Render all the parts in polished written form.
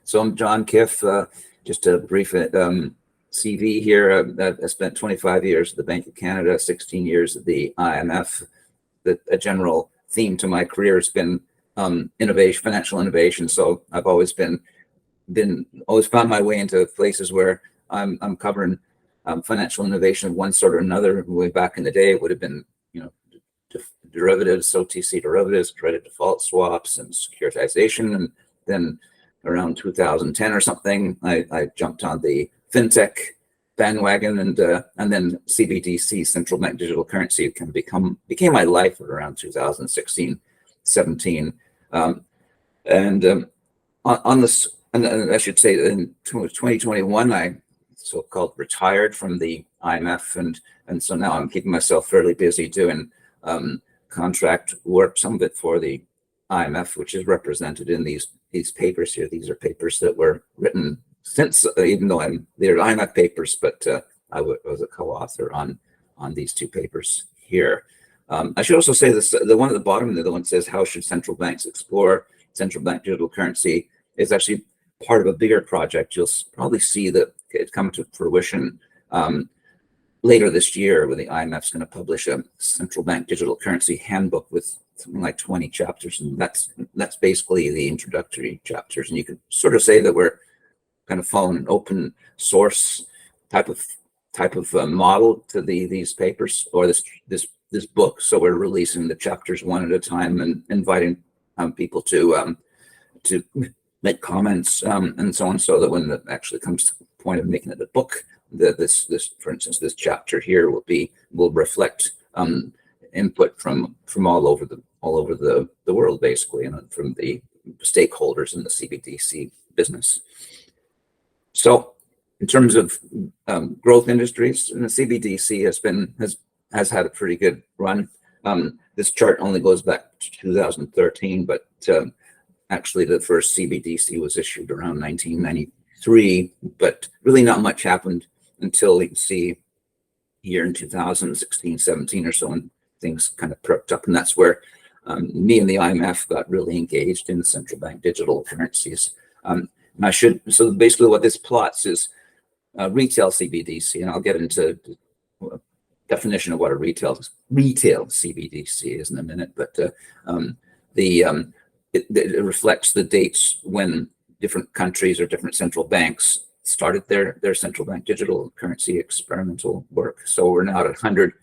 So I'm John Kiff. Just a brief CV here. I spent 25 years at the Bank of Canada, 16 years at the IMF. A general theme to my career has been innovation, financial innovation. So I've always found my way into places where I'm covering financial innovation of one sort or another. Way back in the day, it would have been derivatives, OTC derivatives, credit default swaps, and securitization. And then around 2010 or something, I jumped on the FinTech bandwagon, and then CBDC, central bank digital currency, became my life at around 2016, 17. On this, and I should say, in 2021, I so-called retired from the IMF, and so now I'm keeping myself fairly busy doing contract work, some of it for the IMF, which is represented in these papers here. These are papers that were written since, even though they're IMF papers, but I was a co-author on these two papers here. I should also say this: the one at the bottom, the one that says "How should central banks explore central bank digital currency?" is actually part of a bigger project. You'll probably see that it come to fruition later this year, when the IMF's going to publish a central bank digital currency handbook with something like 20 chapters, and that's basically the introductory chapters. And you could sort of say that we're kind of following an open source type of model to these papers, or this book. So we're releasing the chapters one at a time and inviting people to make comments and so on, so that when it actually comes to the point of making it a book, this for instance, this chapter here will reflect input from all over the world, basically, and from the stakeholders in the CBDC business. So in terms of growth industries, and the CBDC has had a pretty good run. This chart only goes back to 2013, but actually the first CBDC was issued around 1993, but really not much happened until you can see here in 2016, 17 or so, and things kind of perked up. And that's where me and the IMF got really engaged in central bank digital currencies. So basically what this plots is retail CBDC, and I'll get into definition of what a retail CBDC is in a minute, but it reflects the dates when different countries or different central banks started their central bank digital currency experimental work. So we're now at 100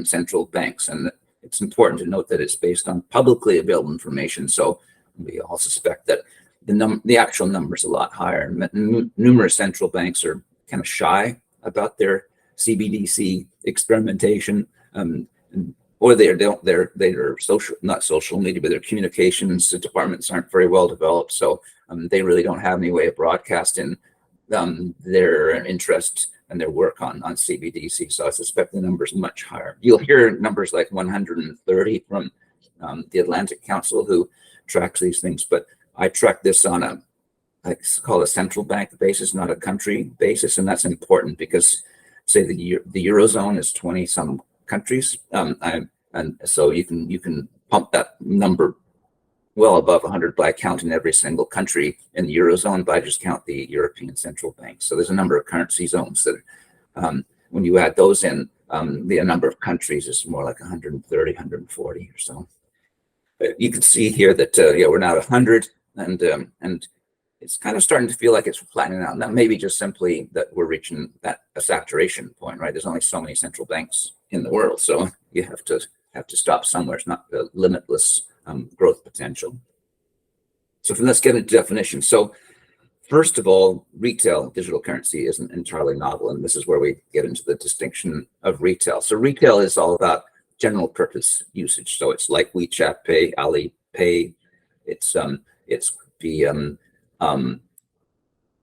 central banks, and it's important to note that it's based on publicly available information. So we all suspect that the actual number is a lot higher. Numerous central banks are kind of shy about their CBDC experimentation, or they're not social media, but their communications departments aren't very well developed. So they really don't have any way of broadcasting their interest and their work on CBDC. So I suspect the number is much higher. You'll hear numbers like 130 from the Atlantic Council, who tracks these things, but I track this on I call a central bank basis, not a country basis, and that's important because, say, the Eurozone is 20 some countries, and so you can pump that number well above 100 by counting every single country in the Eurozone, but I just count the European Central Bank. So there's a number of currency zones that, when you add those in, the number of countries is more like 130, 140 or so. You can see here that we're now at 100, and it's kind of starting to feel like it's flattening out. And that may be just simply that we're reaching a saturation point, right? There's only so many central banks in the world, so you have to stop somewhere. It's not a limitless growth potential. So let's get into definition. So first of all, retail digital currency isn't entirely novel, and this is where we get into the distinction of retail. So retail is all about general purpose usage. So it's like WeChat Pay, Alipay. It's the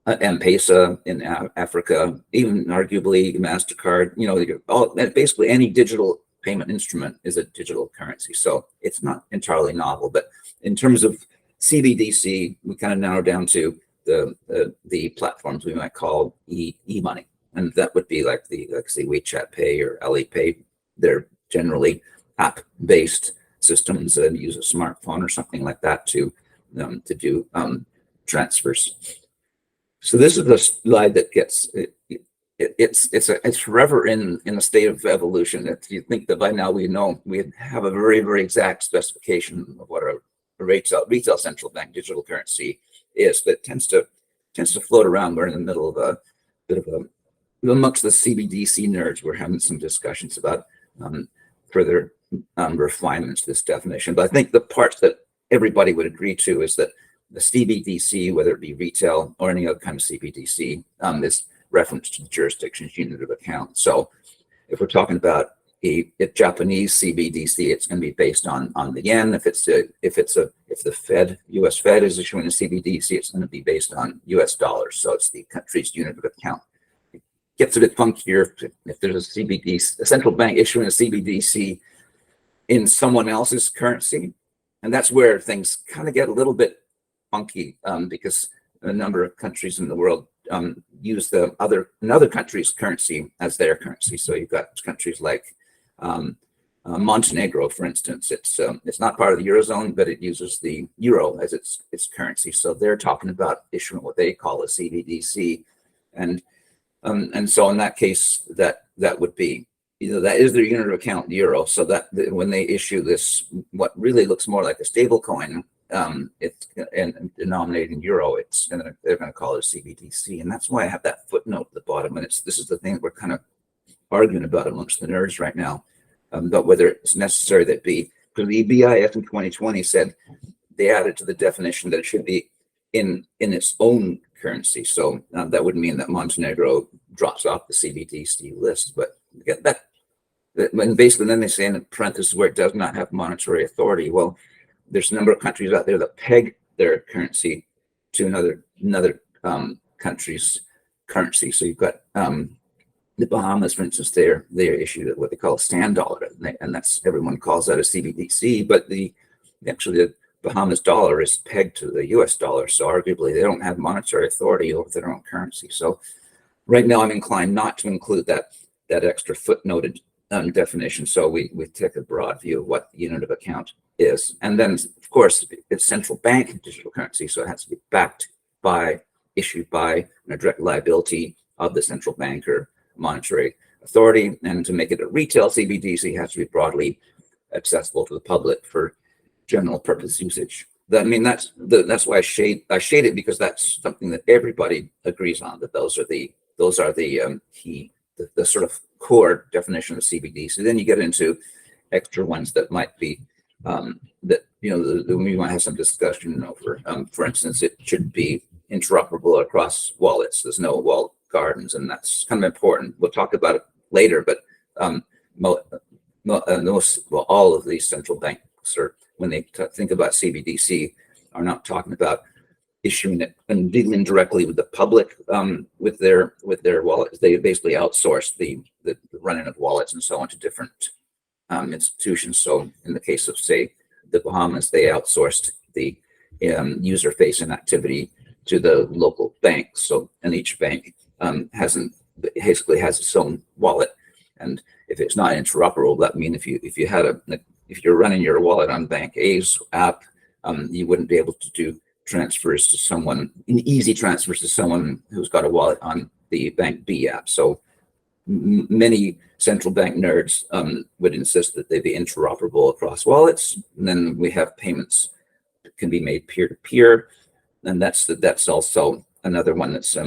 M-Pesa in Africa, even arguably MasterCard. Basically any digital payment instrument is a digital currency. So it's not entirely novel, but in terms of CBDC, we kind of narrow down to the platforms we might call e-money, and that would be like say WeChat Pay or Alipay. They're generally app-based systems and use a smartphone or something like that to do transfers. So this is the slide that gets it's forever in a state of evolution. That you think that by now we have a very, very exact specification of what a retail central bank digital currency is, but it tends to float around. We're in the middle of a bit of a, amongst the CBDC nerds, we're having some discussions about further refinements to this definition. But I think the parts that everybody would agree to is that the CBDC, whether it be retail or any other kind of CBDC, is reference to the jurisdiction's unit of account. So if we're talking about a Japanese CBDC, it's going to be based on the yen. If the US Fed is issuing a CBDC, it's going to be based on US dollars. So it's the country's unit of account. It gets a bit funkier if there's a central bank issuing a CBDC in someone else's currency, and that's where things kind of get a little bit funky, because a number of countries in the world use another country's currency as their currency. So you've got countries like Montenegro, for instance. It's not part of the Eurozone, but it uses the euro as its currency. So they're talking about issuing what they call a CBDC, and so in that case, that would be, that is their unit of account, the euro. So that when they issue this, what really looks more like a stable coin, it's and denominated in euro, they're going to call it a CBDC, and that's why I have that footnote at the bottom. And this is the thing that we're kind of arguing about amongst the nerds right now, about whether it's necessary that be, because the BIS in 2020 said they added to the definition that it should be in its own currency. So that would mean that Montenegro drops off the CBDC list. But get that, and basically then they say in parentheses where it does not have monetary authority. Well, there's a number of countries out there that peg their currency to another country's currency. So you've got the Bahamas, for instance. They issued what they call a stand dollar, and that's, everyone calls that a CBDC. But actually the Bahamas dollar is pegged to the US dollar, so arguably they don't have monetary authority over their own currency. So right now I'm inclined not to include that extra footnoted definition. So we take a broad view of what the unit of account is. And then, of course, it's central bank digital currency, so it has to be issued by a direct liability of the central bank or monetary authority. And to make it a retail CBDC, it has to be broadly accessible to the public for general purpose usage. That's why I shade it, because that's something that everybody agrees on, that those are the key, the sort of core definition of CBDC. Then you get into extra ones that might be that we might have some discussion over. For instance, it should be interoperable across wallets. There's no walled gardens, and that's kind of important. We'll talk about it later, but all of these central banks are, when they think about CBDC, are not talking about issuing it and dealing directly with the public with their wallets. They basically outsource the running of wallets and so on to different institutions. So in the case of, say, the Bahamas, they outsourced the user-facing activity to the local banks. So, and each bank basically has its own wallet, and if it's not interoperable, that means if you're running your wallet on Bank A's app, you wouldn't be able to do transfers to someone, easy transfers to someone who's got a wallet on the Bank B app. So many central bank nerds would insist that they be interoperable across wallets. And then we have payments that can be made peer-to-peer, and that's also another one that's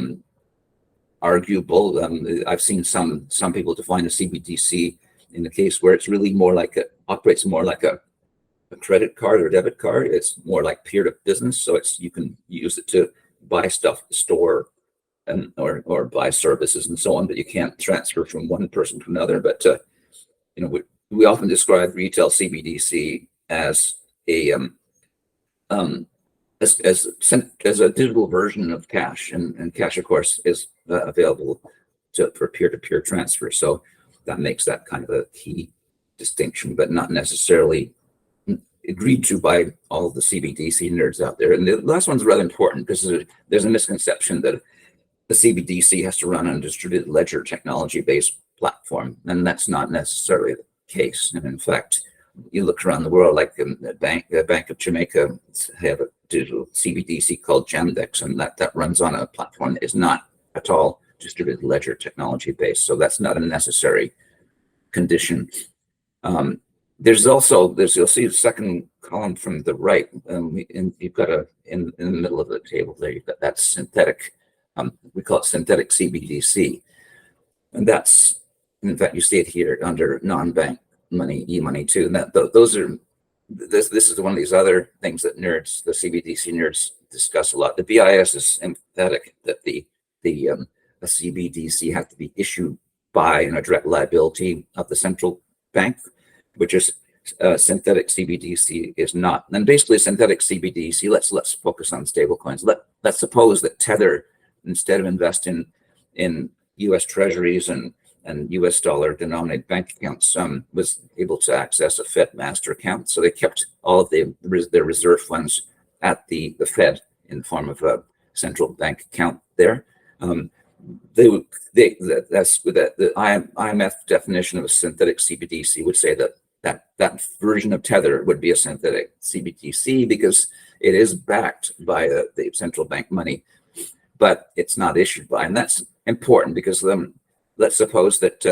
arguable. I've seen some people define a CBDC in the case where it's really more like operates more like a credit card or debit card. It's more like peer to business, so you can use it to buy stuff at the store or buy services and so on, but you can't transfer from one person to another. But we often describe retail CBDC as as a digital version of cash, and cash, of course, is available for peer-to-peer transfer. So that makes that kind of a key distinction, but not necessarily agreed to by all of the CBDC nerds out there. And the last one's rather important, because there's a misconception that the CBDC has to run on a distributed ledger technology-based platform, and that's not necessarily the case. And in fact, you look around the world, like the Bank of Jamaica have a digital CBDC called Gemdex, and that runs on a platform that is not at all distributed ledger technology based. So that's not a necessary condition. You'll see the second column from the right, and you've got in the middle of the table there, you've got that synthetic, we call it synthetic CBDC. And that's, in fact, you see it here under non-bank money, e-money too. And this is one of these other things that nerds, the CBDC nerds, discuss a lot. The BIS is emphatic that a CBDC has to be issued by a direct liability of the central bank, which is synthetic CBDC is not. And basically, synthetic CBDC. Let's focus on stablecoins. Let's suppose that Tether, instead of investing in U.S. Treasuries and U.S. dollar denominated bank accounts, was able to access a Fed master account. So they kept all of their reserve funds at the Fed in the form of a central bank account there. The IMF definition of a synthetic CBDC would say that version of Tether would be a synthetic CBDC because it is backed by the central bank money, but it's not issued by. And that's important because let's suppose that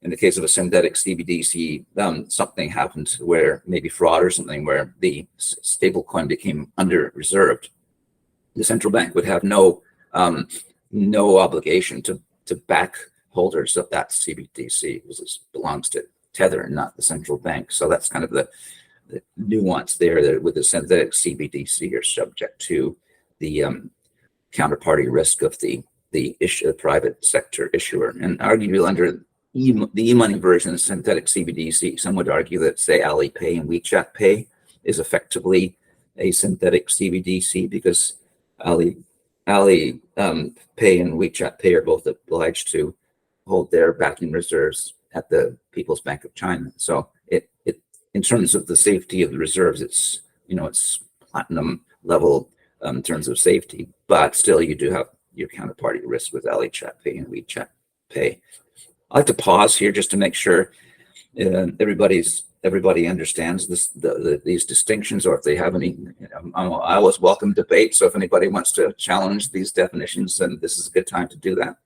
in the case of a synthetic CBDC, something happened where maybe fraud or something where the stable coin became under reserved. The central bank would have no obligation to back holders of that CBDC because it belongs to Tether and not the central bank. So that's kind of the nuance there, that with the synthetic CBDC, you're subject to the counterparty risk of the private sector issuer. And arguably under the e-money version of synthetic CBDC, some would argue that, say, Alipay and WeChat Pay is effectively a synthetic CBDC because Alipay and WeChat Pay are both obliged to hold their backing reserves at the People's Bank of China. So it in terms of the safety of the reserves, it's platinum level in terms of safety, but still you do have your counterparty risk with Alipay Pay and WeChat Pay. I'd like to pause here just to make sure everybody understands these distinctions, or if they have any. I always welcome debate, so if anybody wants to challenge these definitions, then this is a good time to do that.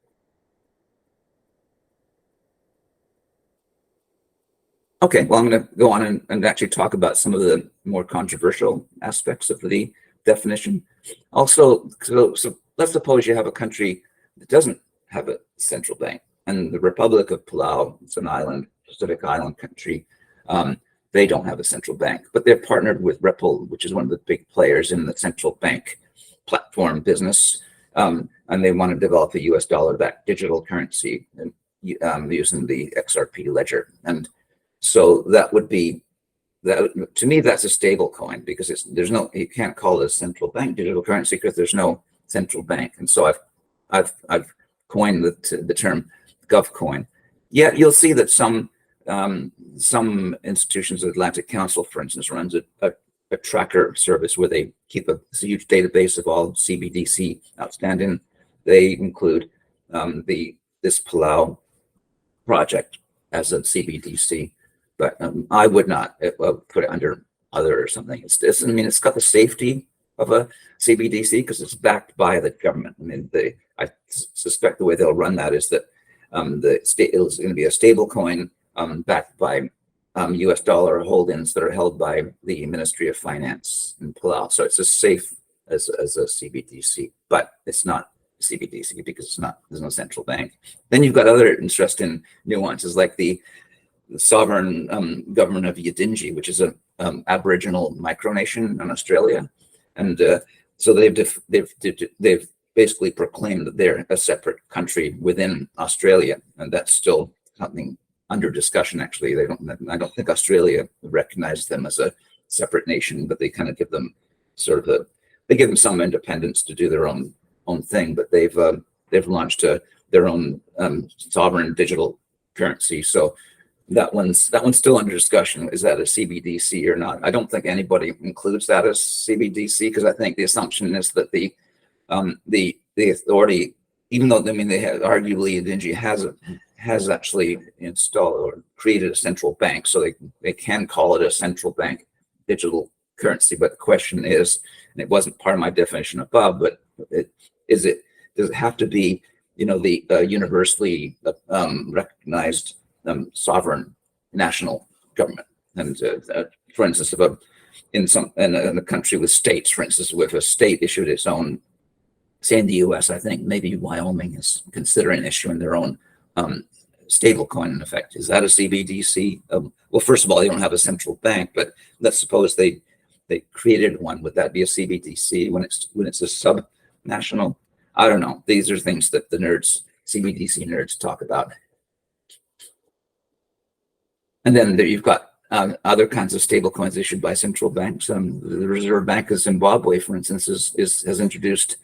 Okay, well, I'm going to go on and actually talk about some of the more controversial aspects of the definition. Also, so let's suppose you have a country that doesn't have a central bank, and the Republic of Palau, it's an island, Pacific island country. They don't have a central bank, but they're partnered with Ripple, which is one of the big players in the central bank platform business, and they want to develop a U.S. dollar-backed digital currency using the XRP ledger. And so that would be that. To me, that's a stable coin because you can't call it a central bank digital currency because there's no central bank. And so I've coined the term GovCoin. Yet you'll see that some institutions, Atlantic Council, for instance, runs a tracker service where they keep a huge database of all CBDC outstanding. They include this Palau project as a CBDC, but I would not put it under other or something. It's got the safety of a CBDC because it's backed by the government. I suspect the way they'll run that is that it's going to be a stable coin backed by U.S. dollar holdings that are held by the Ministry of Finance in Palau. So it's as safe as a CBDC, but it's not a CBDC because there's no central bank. Then you've got other interesting nuances like the sovereign government of Yidinji, which is an Aboriginal micronation in Australia, and so they've basically proclaimed that they're a separate country within Australia, and that's still something under discussion. Actually, I don't think Australia recognizes them as a separate nation, but they kind of give them they give them some independence to do their own thing. But they've launched their own sovereign digital currency. So that one's still under discussion. Is that a CBDC or not? I don't think anybody includes that as CBDC because I think the assumption is that the authority, even though they have arguably Yidinji has actually installed or created a central bank, so they can call it a central bank digital currency. But the question is, and it wasn't part of my definition above, but does it have to be, the universally recognized sovereign national government? And for instance, in a country with states, for instance, if a state issued its own, say in the U.S., I think maybe Wyoming is considering issuing their own stable coin, in effect. Is that a CBDC? Well, first of all, they don't have a central bank, but let's suppose they created one. Would that be a CBDC when it's a sub-national? I don't know. These are things that the CBDC nerds talk about. And then you've got other kinds of stable coins issued by central banks. The Reserve Bank of Zimbabwe, for instance, has introduced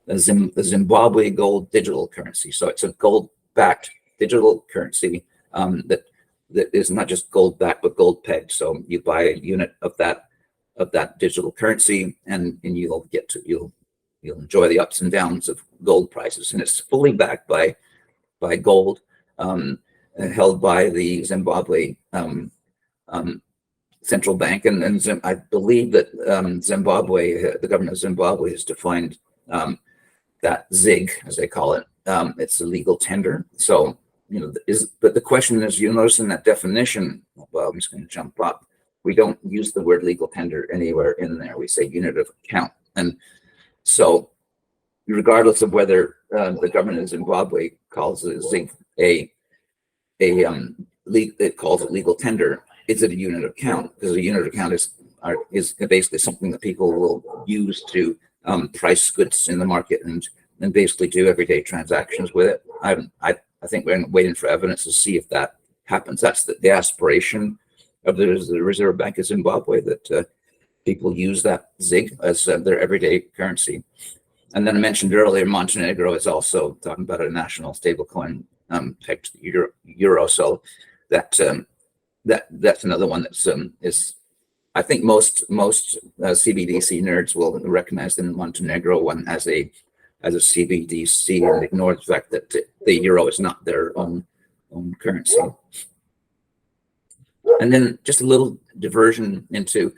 a Zimbabwe gold digital currency. So it's a gold-backed digital currency that is not just gold-backed but gold-pegged. So you buy a unit of that digital currency, and you'll enjoy the ups and downs of gold prices. And it's fully backed by gold, held by the Zimbabwe central bank, and I believe that the government of Zimbabwe has defined that ZIG, as they call it. It's a legal tender. So, but the question is, you notice in that definition, well, I'm just going to jump up. We don't use the word legal tender anywhere in there. We say unit of account. And so regardless of whether the government of Zimbabwe calls it ZIG it calls it legal tender, is it a unit of account? Because a unit of account is basically something that people will use to price goods in the market and basically do everyday transactions with it. I think we're waiting for evidence to see if that happens. That's the aspiration of the Reserve Bank of Zimbabwe, that people use that ZIG as their everyday currency. And then I mentioned earlier, Montenegro is also talking about a national stablecoin pegged to the euro. So that's another one that's is, I think most CBDC nerds will recognize the Montenegro one as a CBDC and ignore the fact that the euro is not their own currency. And then just a little diversion into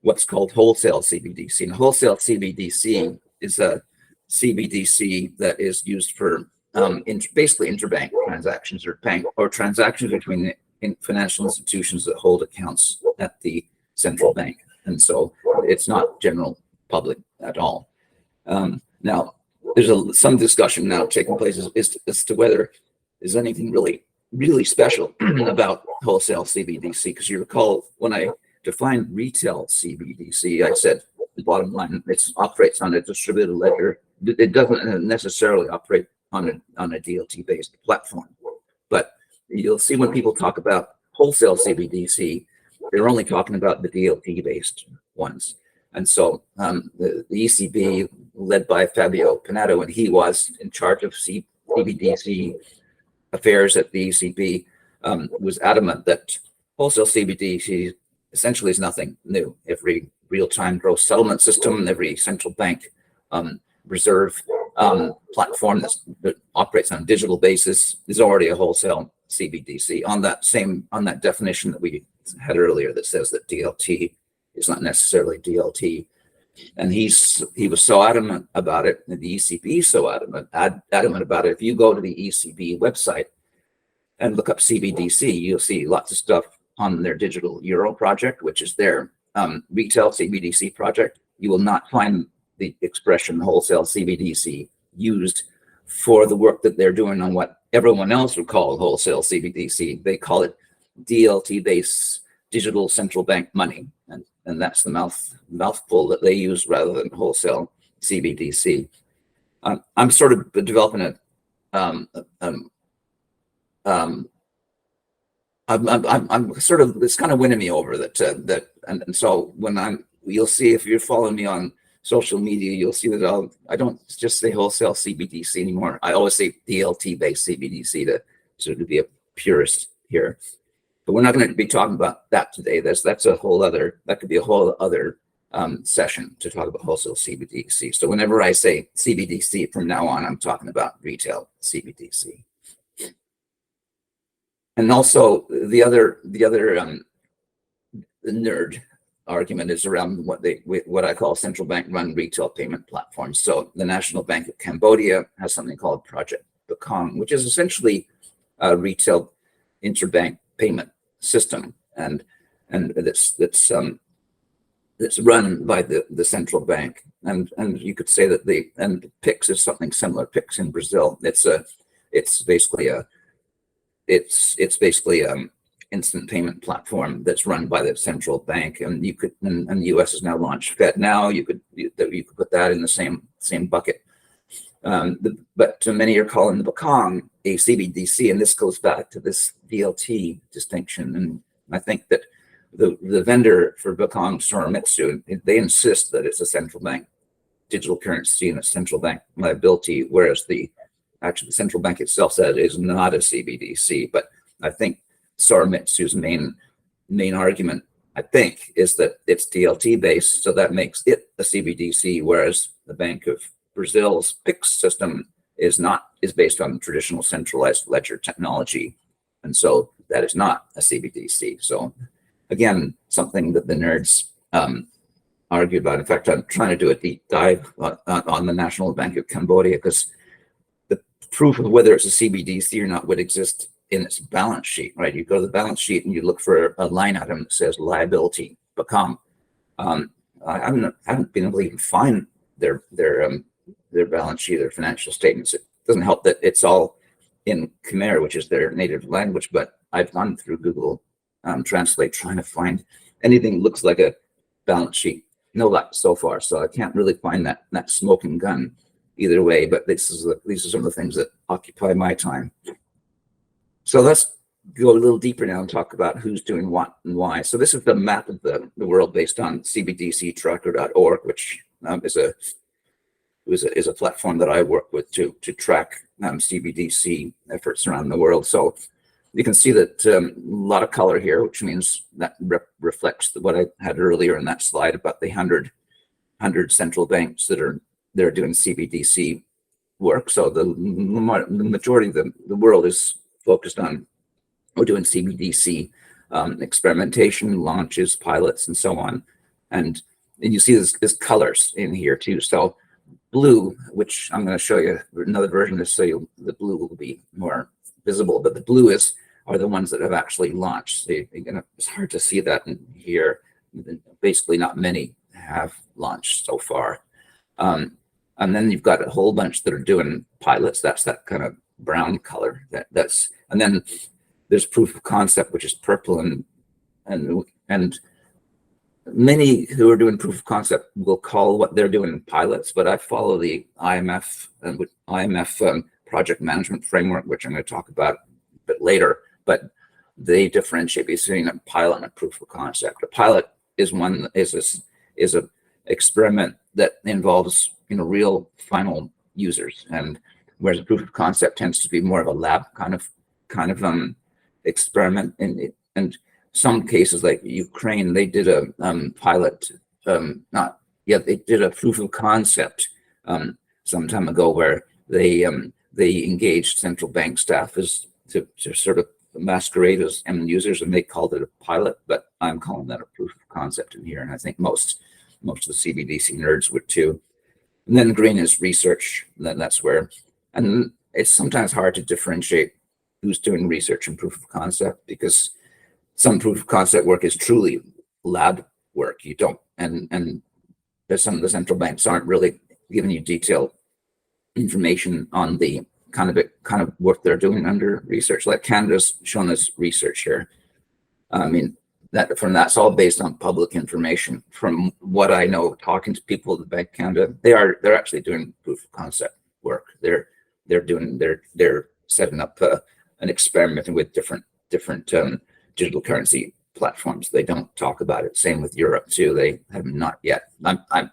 what's called wholesale CBDC. And wholesale CBDC is a CBDC that is used for basically interbank transactions or transactions between financial institutions that hold accounts at the central bank. And so it's not general public at all. Now, there's some discussion now taking place as to whether there's anything really special about wholesale CBDC, because you recall when I defined retail CBDC, I said the bottom line, it operates on a distributed ledger. It doesn't necessarily operate on a DLT-based platform. But you'll see when people talk about wholesale CBDC, they're only talking about the DLT-based ones. And so the ECB, led by Fabio Panetto, and he was in charge of CBDC affairs at the ECB, was adamant that wholesale CBDC essentially is nothing new. Every real-time gross settlement system, every central bank reserve platform that operates on a digital basis is already a wholesale CBDC on that definition that we had earlier that says that DLT is not necessarily DLT. And he was so adamant about it, and the ECB is so adamant about it. If you go to the ECB website and look up CBDC, you'll see lots of stuff on their digital euro project, which is their retail CBDC project. You will not find the expression wholesale CBDC used for the work that they're doing on what everyone else would call wholesale CBDC. They call it DLT-based digital central bank money, and that's the mouthful that they use rather than wholesale CBDC. I'm sort of developing I'm sort of, it's kind of winning me over and so you'll see if you're following me on social media, you'll see that I don't just say wholesale CBDC anymore. I always say DLT-based CBDC to sort of be a purist here. But we're not going to be talking about that today. That could be a whole other session to talk about wholesale CBDC. So whenever I say CBDC from now on, I'm talking about retail CBDC. And also the other nerd argument is around what I call central bank run retail payment platforms. So the National Bank of Cambodia has something called Project Bekong, which is essentially a retail interbank payment system, and that's run by the central bank. And you could say that and Pix is something similar. Pix in Brazil, it's basically instant payment platform that's run by the central bank, and the U.S. has now launched FedNow. You could put that in the same bucket. But many are calling the Bekong a CBDC, and this goes back to this DLT distinction. And I think that the vendor for Bekong, Soromitsu, they insist that it's a central bank digital currency and a central bank liability, whereas the central bank itself said it is not a CBDC. But I think Soromitsu's main argument, I think, is that it's DLT based, so that makes it a CBDC, whereas the Bank of Brazil's Pix system is based on traditional centralized ledger technology, and so that is not a CBDC. So again, something that the nerds argue about. In fact, I'm trying to do a deep dive on the National Bank of Cambodia, because the proof of whether it's a CBDC or not would exist in its balance sheet, right? You go to the balance sheet and you look for a line item that says liability Bekong. I haven't been able to even find their balance sheet, their financial statements. It doesn't help that it's all in Khmer, which is their native language, but I've gone through Google Translate trying to find anything that looks like a balance sheet. No luck so far, so I can't really find that smoking gun either way, but these are some of the things that occupy my time. So let's go a little deeper now and talk about who's doing what and why. So this is the map of the world based on CBDCtracker.org, which is a platform that I work with to track CBDC efforts around the world. So you can see that a lot of color here, which means that reflects what I had earlier in that slide about the 100 central banks that are doing CBDC work. So the majority of the world is focused on doing CBDC experimentation, launches, pilots, and so on. And you see this colors in here too. So blue, which I'm going to show you another version of this, so the blue will be more visible, but the blue are the ones that have actually launched. So it's hard to see that in here. Basically, not many have launched so far. And then you've got a whole bunch that are doing pilots. That's that kind of brown color. And then there's proof of concept, which is purple, and many who are doing proof of concept will call what they're doing pilots. But I follow the IMF project management framework, which I'm going to talk about a bit later. But they differentiate between a pilot and a proof of concept. A pilot is a experiment that involves real final users, and whereas a proof of concept tends to be more of a lab kind of experiment. And some cases like Ukraine, they did a pilot, they did a proof of concept some time ago where they engaged central bank staff to sort of masquerade as end users, and they called it a pilot, but I'm calling that a proof of concept in here, and I think most of the CBDC nerds would too. And then green is research. That's where, and it's sometimes hard to differentiate who's doing research and proof of concept, because some proof of concept work is truly lab work. You don't, and there's some of the central banks aren't really giving you detailed information on the kind of work they're doing under research. Like Canada's shown us research here. I mean, that's all based on public information. From what I know, talking to people at the Bank of Canada, they're actually doing proof of concept work. They're setting up an experiment with different digital currency platforms. They don't talk about it. Same with Europe too. They have not yet.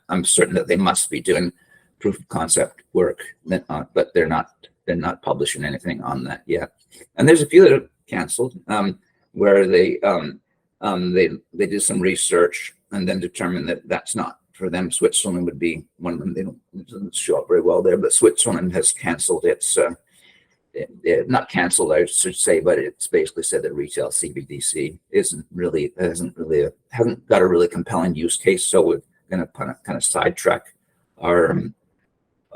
I'm certain that they must be doing proof of concept work, but they're not publishing anything on that yet. And there's a few that have canceled, where they did some research and then determined that that's not for them. Switzerland would be one of them. It doesn't show up very well there, but Switzerland has canceled its not canceled, I should say, but it's basically said that retail CBDC hasn't got a really compelling use case. So we're going to kind of sidetrack our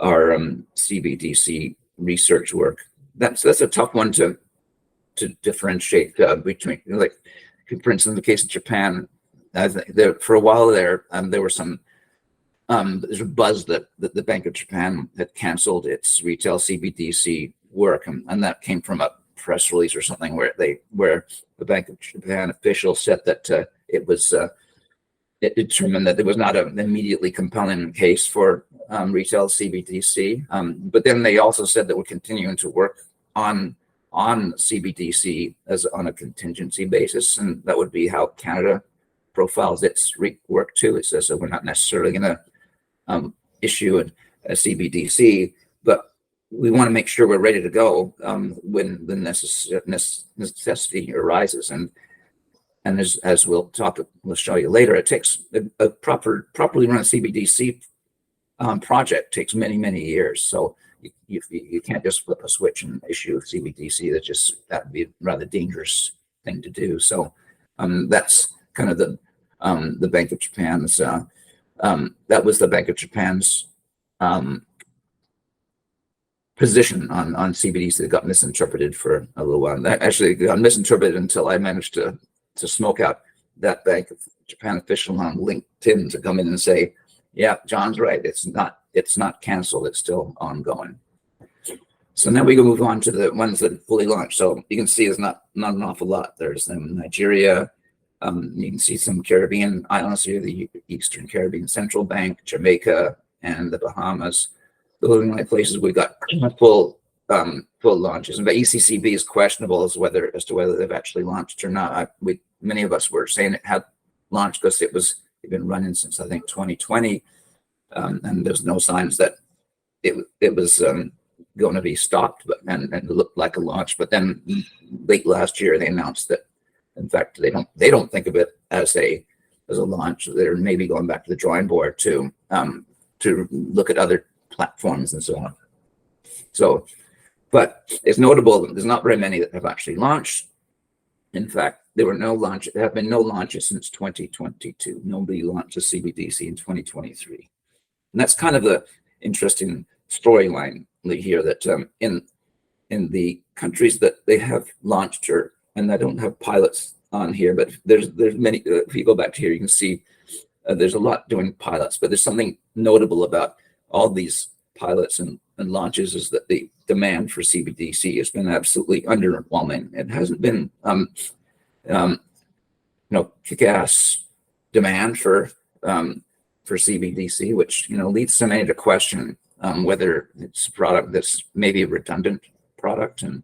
CBDC research work. That's a tough one to differentiate between, like, for instance, in the case of Japan, I think for a while there were some there's a buzz that the Bank of Japan had canceled its retail CBDC work, and that came from a press release or something where the Bank of Japan official said that it determined that there was not an immediately compelling case for retail CBDC. But then they also said that we're continuing to work on CBDC as on a contingency basis, and that would be how Canada profiles its work too. It says that we're not necessarily going to issue a CBDC, but we want to make sure we're ready to go when the necessity arises. And as we'll show you later, it takes a properly run CBDC project takes many years. So you can't just flip a switch and issue CBDC. That would be a rather dangerous thing to do. So that's kind of the Bank of Japan's. That was the Bank of Japan's position on CBDC that got misinterpreted for a little while. That actually got misinterpreted until I managed to smoke out that Bank of Japan official on LinkedIn to come in and say, "Yeah, John's right. It's not canceled. It's still ongoing." So now we can move on to the ones that fully launched. So you can see there's not an awful lot. There's Nigeria. You can see some Caribbean islands here, the Eastern Caribbean Central Bank, Jamaica, and the Bahamas. Those are the only places we got full launches. But ECCB is questionable as to whether they've actually launched or not. Many of us were saying it had launched because it'd been running since, I think, 2020, and there's no signs that it was going to be stopped, and it looked like a launch. But then late last year, they announced that, in fact, they don't think of it as a launch. They're maybe going back to the drawing board to look at other platforms and so on. So, but it's notable that there's not very many that have actually launched. In fact, there have been no launches since 2022. Nobody launched a CBDC in 2023. And that's kind of the interesting storyline here, that in the countries that they have launched, and I don't have pilots on here, but there's many. If you go back to here, you can see there's a lot doing pilots, but there's something notable about all these pilots and launches is that the demand for CBDC has been absolutely underwhelming. It hasn't been kick-ass demand for CBDC, which leads so many to question whether it's a product that's maybe a redundant product. And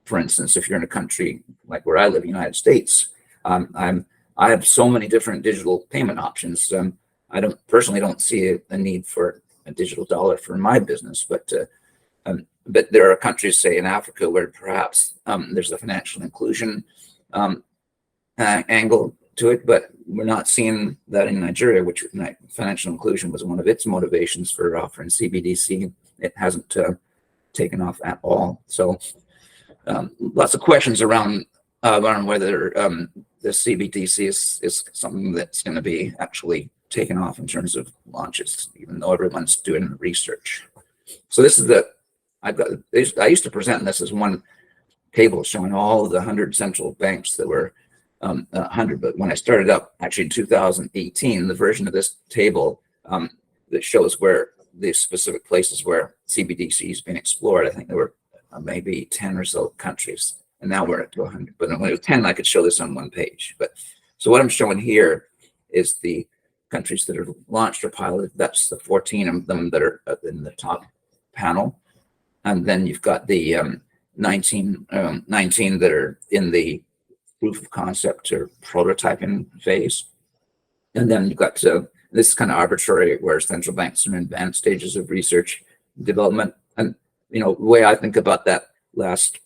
for instance, if you're in a country like where I live, the United States, I have so many different digital payment options. I personally don't see a need for a digital dollar for my business, but there are countries, say in Africa, where perhaps there's a financial inclusion angle to it, but we're not seeing that in Nigeria, which financial inclusion was one of its motivations for offering CBDC. It hasn't taken off at all. So lots of questions around whether the CBDC is something that's going to be actually taken off in terms of launches, even though everyone's doing research. So this is I used to present this as one table showing all of the 100 central banks that were 100, but when I started up actually in 2018, the version of this table that shows where the specific places where CBDC has been explored, I think there were maybe 10 or so countries, and now we're at 100. But when it was 10, I could show this on one page. But so what I'm showing here is the countries that are launched or piloted. That's the 14 of them that are in the top panel, and then you've got the 19 that are in the proof of concept or prototyping phase, and then you've got this is kind of arbitrary, where central banks are in advanced stages of research and development. And the way I think about that last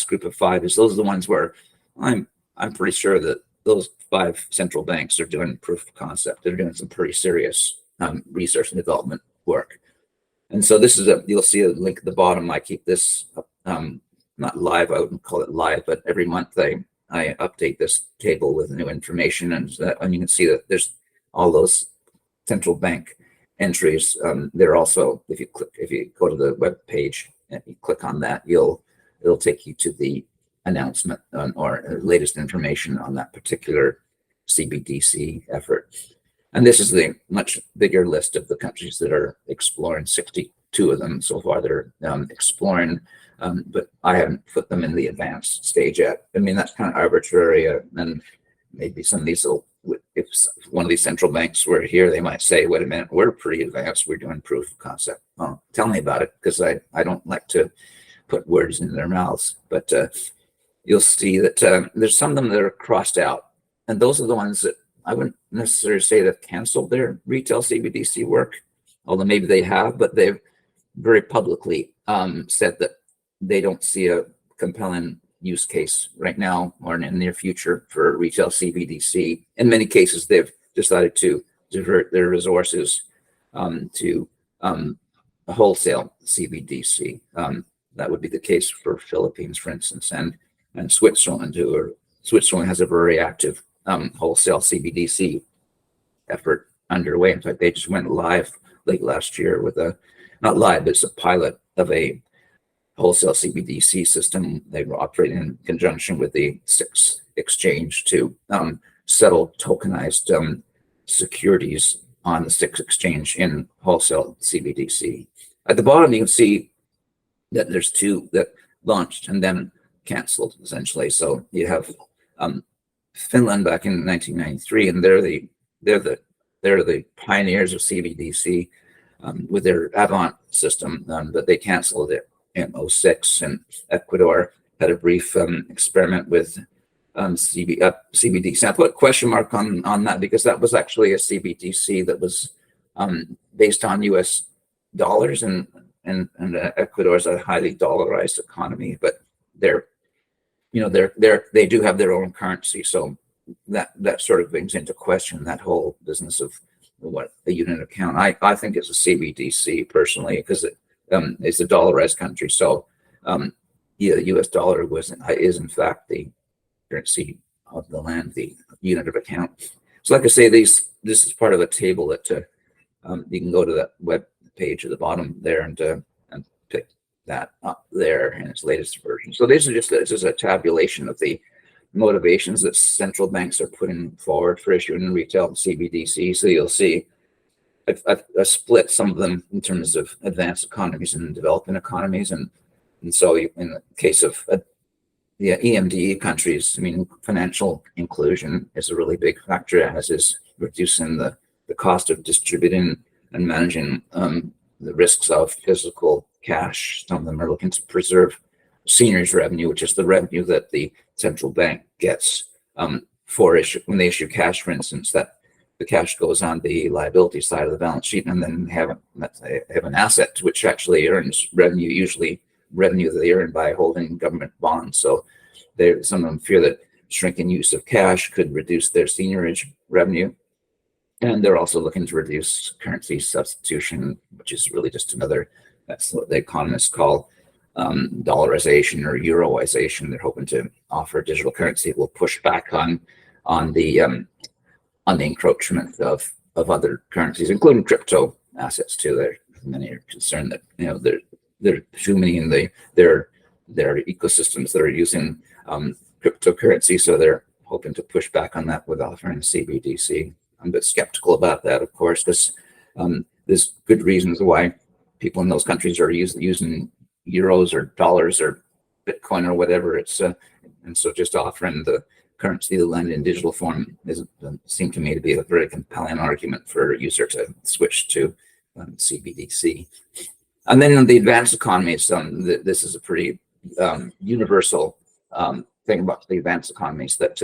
group of 5 is those are the ones where I'm pretty sure that those 5 central banks are doing proof of concept. They're doing some pretty serious research and development work. And so this is you'll see a link at the bottom. I keep this not live, I wouldn't call it live, but every month I update this table with new information, and you can see that there's all those central bank entries. They're also, if you go to the web page and you click on that, it'll take you to the announcement or latest information on that particular CBDC effort. And this is the much bigger list of the countries that are exploring. 62 of them so far they're exploring, but I haven't put them in the advanced stage yet. I mean, that's kind of arbitrary, and maybe some of these will, if one of these central banks were here, they might say, wait a minute, we're pretty advanced, we're doing proof of concept. Well, tell me about it, because I don't like to put words in their mouths. But you'll see that there's some of them that are crossed out, and those are the ones that I wouldn't necessarily say they've canceled their retail CBDC work, although maybe they have, but they've very publicly said that they don't see a compelling use case right now or in the near future for retail CBDC. In many cases, they've decided to divert their resources to a wholesale CBDC. That would be the case for Philippines, for instance, and Switzerland, Switzerland has a very active wholesale CBDC effort underway. In fact, they just went live late last year with not live, but it's a pilot of a wholesale CBDC system. They were operating in conjunction with the SIX exchange to settle tokenized securities on the SIX exchange in wholesale CBDC. At the bottom, you can see that there's two that launched and then canceled, essentially. So you have Finland back in 1993, and they're the pioneers of CBDC with their Avant system, but they canceled it in 06. And Ecuador had a brief experiment with CBDC. I put a question mark on that because that was actually a CBDC that was based on US dollars, and Ecuador is a highly dollarized economy, but they do have their own currency. So that sort of brings into question that whole business of what a unit account. I think it's a CBDC personally, because it's a dollarized country. So the US dollar is in fact the currency of the land, the unit of account. So like I say, this is part of a table that you can go to that web page at the bottom there and pick that up there in its latest version. So this is a tabulation of the motivations that central banks are putting forward for issuing retail CBDC. So you'll see I split some of them in terms of advanced economies and developing economies, and so in the case of the EMD countries, I mean, financial inclusion is a really big factor, as is reducing the cost of distributing and managing the risks of physical cash. Some of them are looking to preserve seniors revenue, which is the revenue that the central bank gets when they issue cash, for instance, that the cash goes on the liability side of the balance sheet, and then have an asset which actually earns revenue, usually revenue that they earn by holding government bonds. So some of them fear that shrinking use of cash could reduce their seniorage revenue. And they're also looking to reduce currency substitution, which is really just that's what the economists call dollarization or euroization. They're hoping to offer digital currency that will push back on the encroachment of other currencies, including crypto assets too. Many are concerned that there are too many in their ecosystems that are using cryptocurrency, so they're hoping to push back on that with offering CBDC. I'm a bit skeptical about that, of course, because there's good reasons why people in those countries are using euros or dollars or Bitcoin or whatever. And so just offering the currency, the land in digital form, seemed to me to be a very compelling argument for a user to switch to CBDC. And then in the advanced economies, this is a pretty universal thing about the advanced economies, that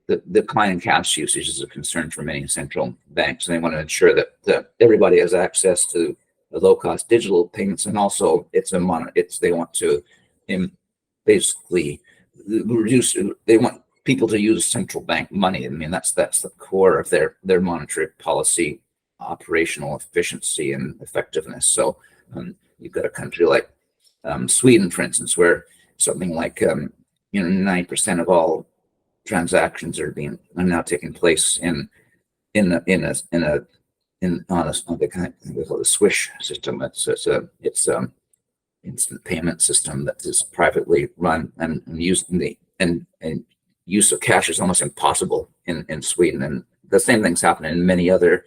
the decline in cash usage is a concern for many central banks, and they want to ensure that everybody has access to the low-cost digital payments, and also they want to basically reduce. They want people to use central bank money. I mean, that's the core of their monetary policy, operational efficiency and effectiveness. So you've got a country like Sweden, for instance, where something like 90% of all transactions are now taking place in on the kind of Swish system. It's instant payment system that is privately run, and use of cash is almost impossible in Sweden, and the same things happen in many other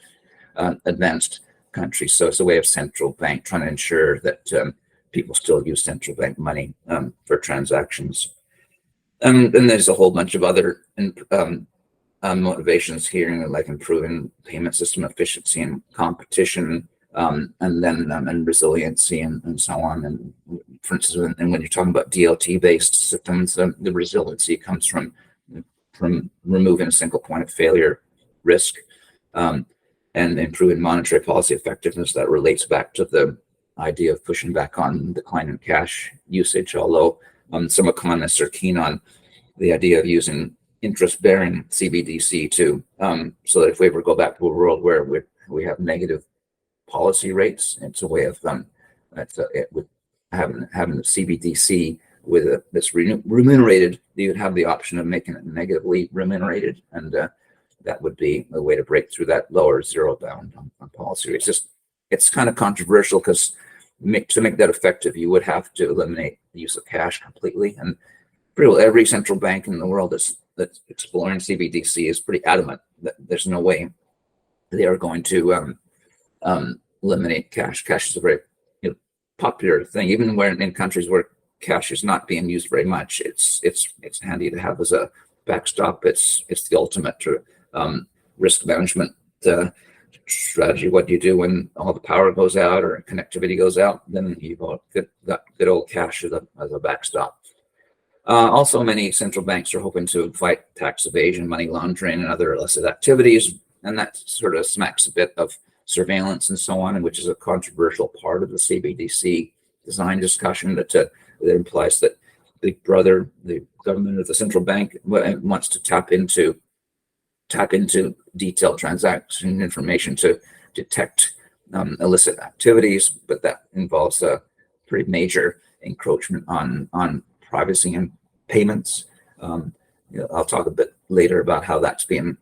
advanced countries. So it's a way of central bank trying to ensure that people still use central bank money for transactions. And then there's a whole bunch of other motivations here, like improving payment system efficiency and competition, and then and resiliency and so on. And for instance, and when you're talking about DLT-based systems, the resiliency comes from removing a single point of failure risk, and improving monetary policy effectiveness. That relates back to the idea of pushing back on decline in cash usage, although some economists are keen on the idea of using interest-bearing CBDC too, so that if we ever go back to a world where we have negative policy rates, it's a way of with having the CBDC that's remunerated. You would have the option of making it negatively remunerated, and that would be a way to break through that lower zero bound on policy rates. It's kind of controversial because to make that effective, you would have to eliminate the use of cash completely, and pretty well every central bank in the world that's exploring CBDC is pretty adamant that there's no way they are going to eliminate cash. Cash is a very popular thing, even where in countries where cash is not being used very much. It's handy to have as a backstop. It's the ultimate risk management strategy. What do you do when all the power goes out or connectivity goes out? Then you've got good old cash as a backstop. Also, many central banks are hoping to fight tax evasion, money laundering, and other illicit activities, and that sort of smacks a bit of surveillance and so on, which is a controversial part of the CBDC design discussion. That implies that Big Brother, the government of the central bank, wants to tap into detailed transaction information to detect illicit activities, but that involves a pretty major encroachment on privacy and payments. I'll talk a bit later about how that's being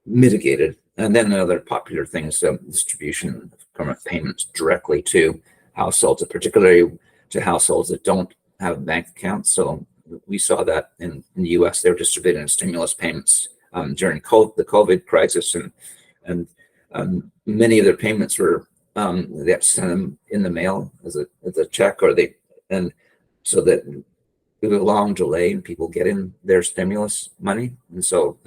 mitigated. And then another popular thing is distribution of government payments directly to households, particularly to households that don't have bank accounts. So we saw that in the US, they were distributing stimulus payments during the COVID crisis, and many of their payments were they had to send them in the mail as a check, and so that there was a long delay in people getting their stimulus money. And so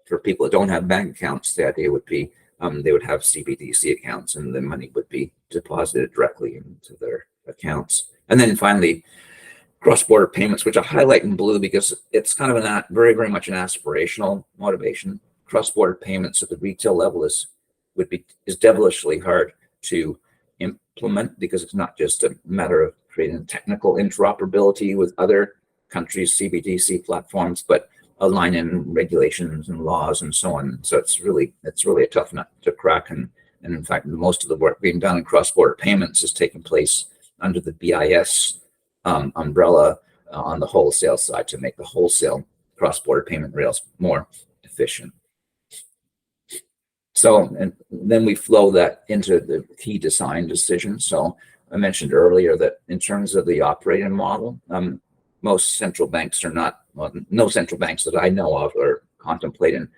for people that don't have bank accounts, the idea would be they would have CBDC accounts, and the money would be deposited directly into their accounts. And then finally, cross-border payments, which I highlight in blue because it's kind of very, very much an aspirational motivation. Cross-border payments at the retail level is devilishly hard to implement, because it's not just a matter of creating technical interoperability with other countries' CBDC platforms, but aligning regulations and laws and so on. So it's really a tough nut to crack. And in fact, most of the work being done in cross-border payments is taking place under the BIS umbrella on the wholesale side, to make the wholesale cross-border payment rails more efficient. So, and then we flow that into the key design decisions. So I mentioned earlier that in terms of the operating model, most central banks are not, well, no central banks that I know of are contemplating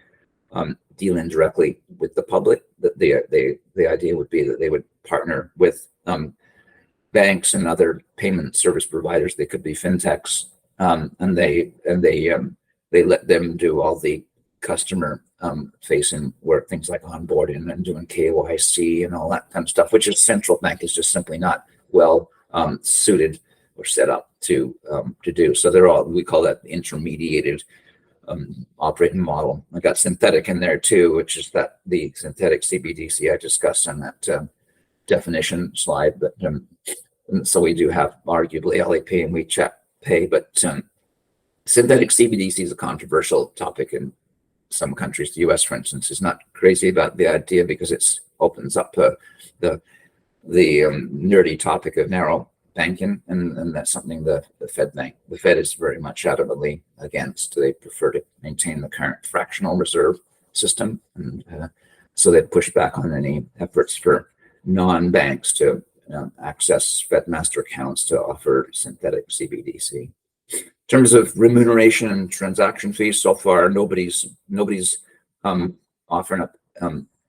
dealing directly with the public. The idea would be that they would partner with banks and other payment service providers. They could be FinTechs, and they let them do all the customer facing work, things like onboarding and doing KYC and all that kind of stuff, which a central bank is just simply not well suited or set up to do. So we call that the intermediated operating model. I got synthetic in there too, which is that the synthetic CBDC I discussed on that definition slide. But so we do have arguably LAP and WeChat Pay, but synthetic CBDC is a controversial topic in some countries. The US, for instance, is not crazy about the idea because it opens up the nerdy topic of narrow banking, and that's something the Fed is very much adamantly against. They prefer to maintain the current fractional reserve system, and so they push back on any efforts for non-banks to access Fed master accounts to offer synthetic CBDC. In terms of remuneration and transaction fees, so far nobody's offering up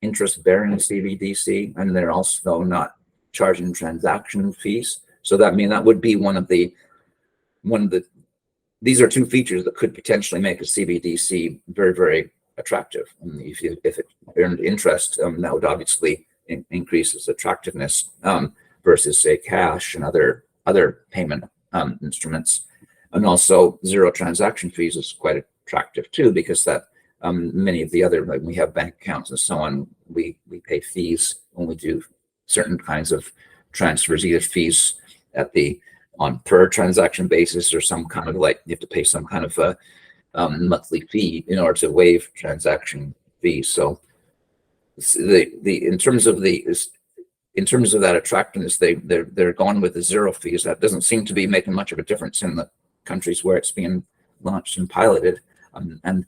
interest-bearing CBDC, and they're also not charging transaction fees. So that would be one of the these are two features that could potentially make a CBDC very, very attractive. And if it earned interest, that would obviously increase its attractiveness versus, say, cash and other payment instruments. And also zero transaction fees is quite attractive too, because that many of the other, like we have bank accounts and so on, we pay fees when we do certain kinds of transfers, either fees on per transaction basis, or some kind of, like, you have to pay some kind of a monthly fee in order to waive transaction fees. So in terms of that attractiveness, they're going with the zero fees. That doesn't seem to be making much of a difference in the countries where it's being launched and piloted. And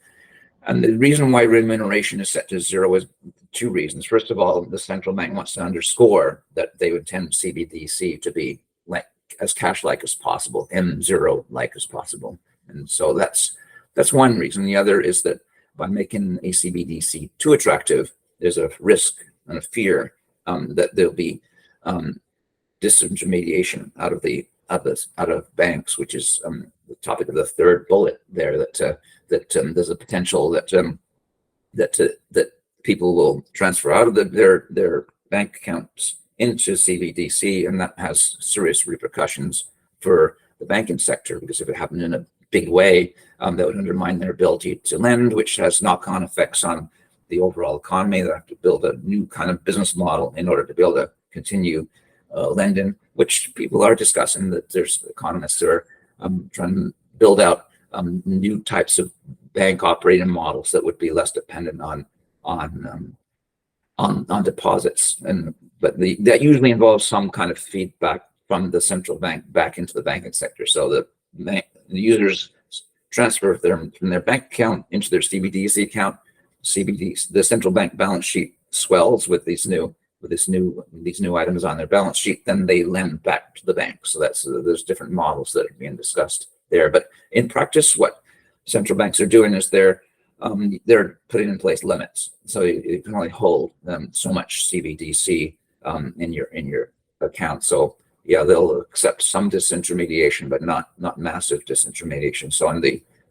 the reason why remuneration is set to zero is two reasons. First of all, the central bank wants to underscore that they intend CBDC to be like as cash-like as possible and zero-like as possible. And so that's one reason. The other is that by making a CBDC too attractive, there's a risk and a fear that there'll be disintermediation out of banks, which is the topic of the third bullet there. That there's a potential that people will transfer out of their bank accounts into CBDC, and that has serious repercussions for the banking sector, because if it happened in a big way, that would undermine their ability to lend, which has knock-on effects on the overall economy. They have to build a new kind of business model in order to be able to continue lending, which people are discussing. That there's economists who are trying to build out new types of bank operating models that would be less dependent on deposits, but that usually involves some kind of feedback from the central bank back into the banking sector. So the users transfer from their bank account into their CBDC account. The central bank balance sheet swells with these new items on their balance sheet. Then they lend back to the bank. So there's different models that are being discussed there. But in practice, what central banks are doing is they're putting in place limits. So you can only hold so much CBDC in your account. So yeah, they'll accept some disintermediation, but not massive disintermediation. So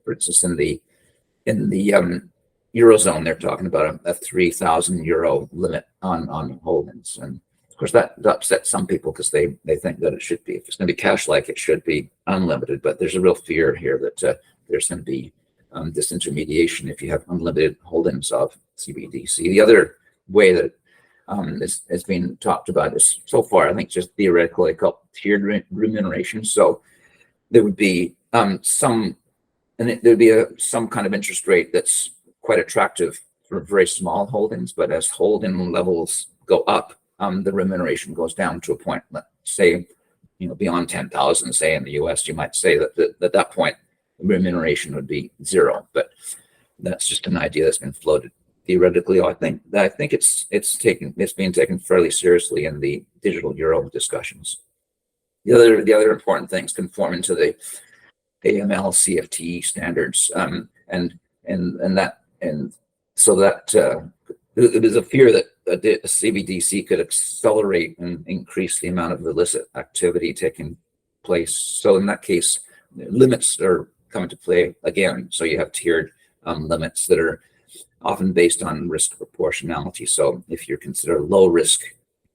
for instance, in the Eurozone, they're talking about a 3,000 euro limit on holdings. And of course that upsets some people, because they think that it should be, if it's going to be cash-like, it should be unlimited. But there's a real fear here that there's going to be disintermediation if you have unlimited holdings of CBDC. The other way that is being talked about is, so far, I think, just theoretically called tiered remuneration. So there would be some kind of interest rate that's quite attractive for very small holdings, but as holding levels go up, the remuneration goes down to a point. Let's say, beyond 10,000, say in the US, you might say that at that point remuneration would be zero. But that's just an idea that's been floated theoretically. I think it's being taken fairly seriously in the digital euro discussions. The other important things conform into the AML CFT standards, so that there's a fear that a CBDC could accelerate and increase the amount of illicit activity taking place. So in that case, limits are coming to play again. So you have tiered limits that are often based on risk proportionality. So if you're considered low risk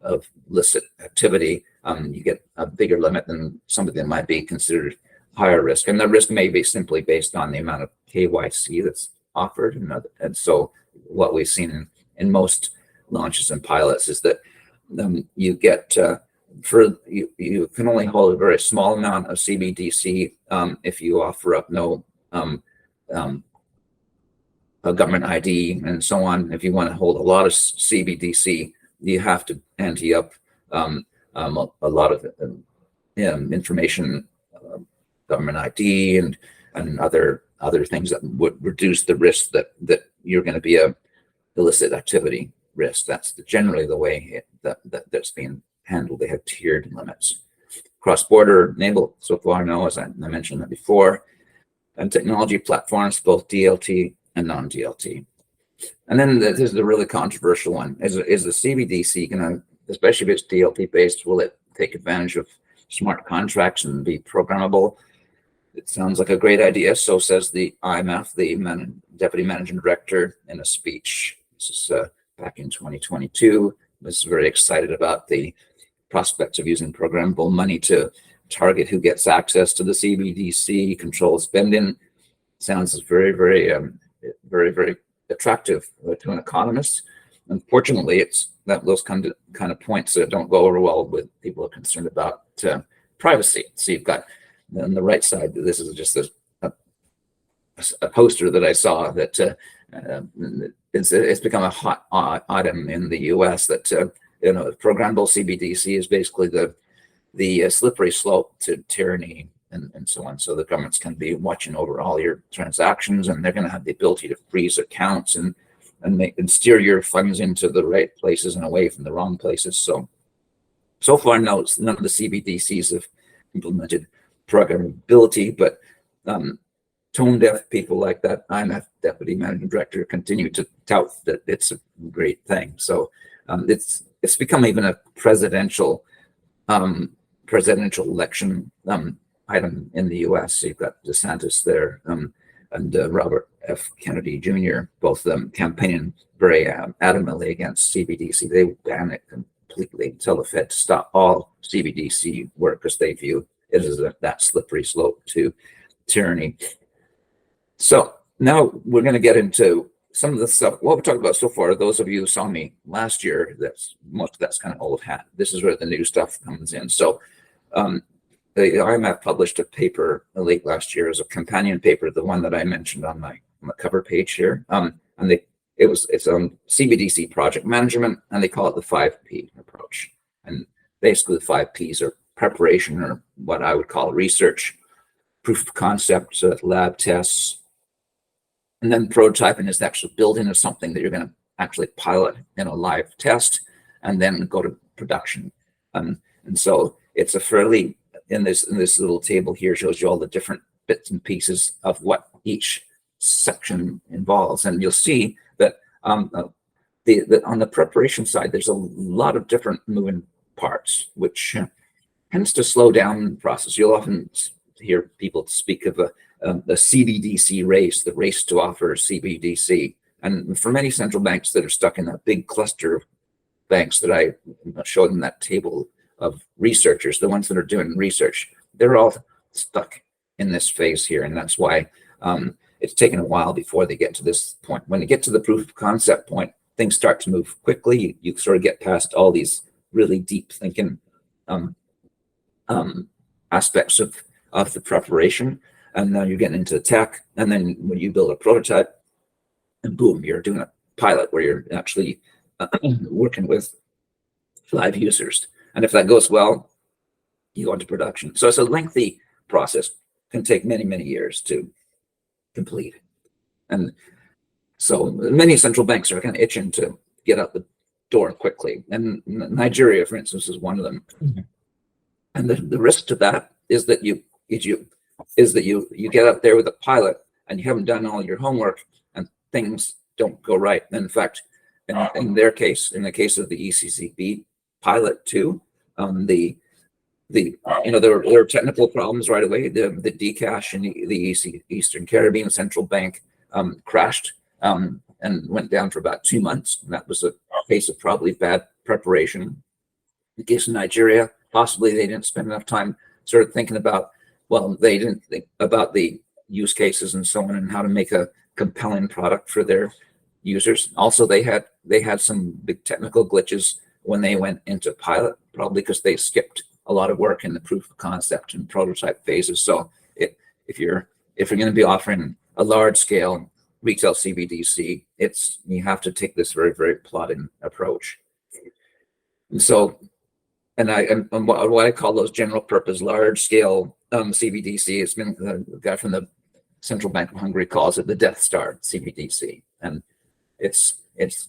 of illicit activity, you get a bigger limit than somebody that might be considered higher risk. And the risk may be simply based on the amount of KYC that's offered. And so what we've seen in most launches and pilots is that you get you can only hold a very small amount of CBDC if you offer up no a government ID and so on. If you want to hold a lot of CBDC, you have to ante up a lot of information, government ID, and other things that would reduce the risk that you're going to be a illicit activity risk. That's generally the way that's being handled. They have tiered limits. Cross-border enabled, so far, no, as I mentioned that before, and technology platforms, both DLT and non-DLT. And then this is the really controversial one. Is the CBDC going to, especially if it's DLT based, will it take advantage of smart contracts and be programmable? It sounds like a great idea. So says the IMF, the Deputy Managing Director, in a speech. This is back in 2022. Was very excited about the prospects of using programmable money to target who gets access to the CBDC, control spending. Sounds very, very, very attractive to an economist. Unfortunately, it's that those kind of points that don't go over well with people who are concerned about privacy. So you've got on the right side, this is just a poster that I saw that it's become a hot item in the U.S. that programmable CBDC is basically the slippery slope to tyranny and so on. So the governments can be watching over all your transactions, and they're going to have the ability to freeze accounts and steer your funds into the right places and away from the wrong places. So far, none of the CBDCs have implemented programmability, but tone-deaf people like that IMF Deputy Managing Director continue to tout that it's a great thing. So it's become even a presidential election item in the U.S. So you've got DeSantis there and Robert F. Kennedy Jr., both of them campaigning very adamantly against CBDC. They would ban it completely, tell the Fed to stop all CBDC work because they view it as that slippery slope to tyranny. So now we're going to get into some of the stuff. What we talked about so far, those of you who saw me last year, most of that's kind of old hat. This is where the new stuff comes in. So the IMF published a paper late last year as a companion paper, the one that I mentioned on the cover page here. And it's on CBDC project management, and they call it the 5P approach. And basically the 5 Ps are preparation, or what I would call research, proof of concept, so lab tests, and then prototyping is the actual building of something that you're going to actually pilot in a live test and then go to production. And so it's a fairly, in this little table here shows you all the different bits and pieces of what each section involves. And you'll see that on the preparation side, there's a lot of different moving parts, which tends to slow down the process. You'll often hear people speak of the CBDC race, the race to offer CBDC. And for many central banks that are stuck in that big cluster of banks that I showed in that table of researchers, the ones that are doing research, they're all stuck in this phase here. And that's why it's taken a while before they get to this point. When they get to the proof of concept point, things start to move quickly. You sort of get past all these really deep thinking aspects of the preparation, and then you're getting into the tech, and then when you build a prototype, and boom, you're doing a pilot where you're actually working with live users. And if that goes well, you go into production. So it's a lengthy process, can take many, many years to complete. And so many central banks are kind of itching to get out the door quickly. And Nigeria, for instance, is one of them. Mm-hmm. And the risk to that is that you get out there with a pilot and you haven't done all your homework and things don't go right. And in fact, in their case, in the case of the ECCB pilot too, there were technical problems right away. The Dcash in the Eastern Caribbean Central Bank crashed and went down for about 2 months. And that was a case of probably bad preparation. In the case of Nigeria, possibly they didn't spend enough time sort of thinking about, well, they didn't think about the use cases and so on and how to make a compelling product for their users. Also, they had some big technical glitches when they went into pilot, probably because they skipped a lot of work in the proof of concept and prototype phases. So if you're going to be offering a large scale retail CBDC, you have to take this very, very plotting approach. And so and what I call those general purpose large scale CBDC. It's been the guy from the Central Bank of Hungary calls it the Death Star CBDC, and it's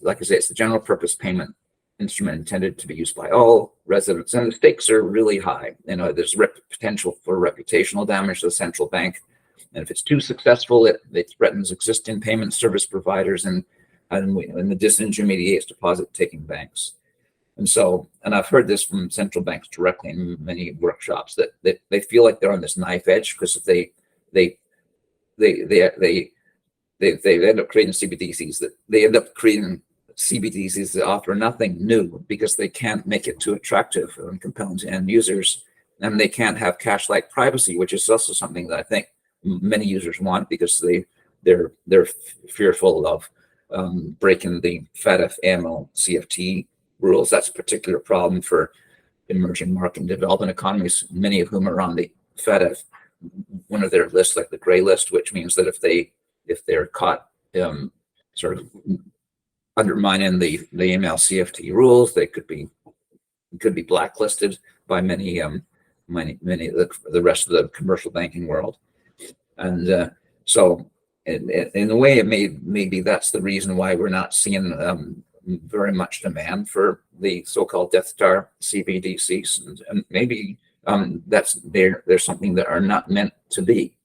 like I say, it's the general purpose payment instrument intended to be used by all residents, and the stakes are really high. There's potential for reputational damage to the central bank, and if it's too successful, it threatens existing payment service providers and the disintermediates deposit-taking banks. And I've heard this from central banks directly in many workshops that they feel like they're on this knife edge, because if they end up creating CBDCs, that they end up creating CBDCs that offer nothing new because they can't make it too attractive and compelling to end users, and they can't have cash-like privacy, which is also something that I think many users want, because they're fearful of breaking the FATF, AML, CFT rules. That's a particular problem for emerging market and developing economies, many of whom are on the FATF, one of their lists, like the gray list, which means that if they're caught sort of undermining the AML CFT rules, they could be blacklisted by many of the rest of the commercial banking world. And so in a way, maybe that's the reason why we're not seeing very much demand for the so-called Death Star CBDCs, and maybe there's something that are not meant to be.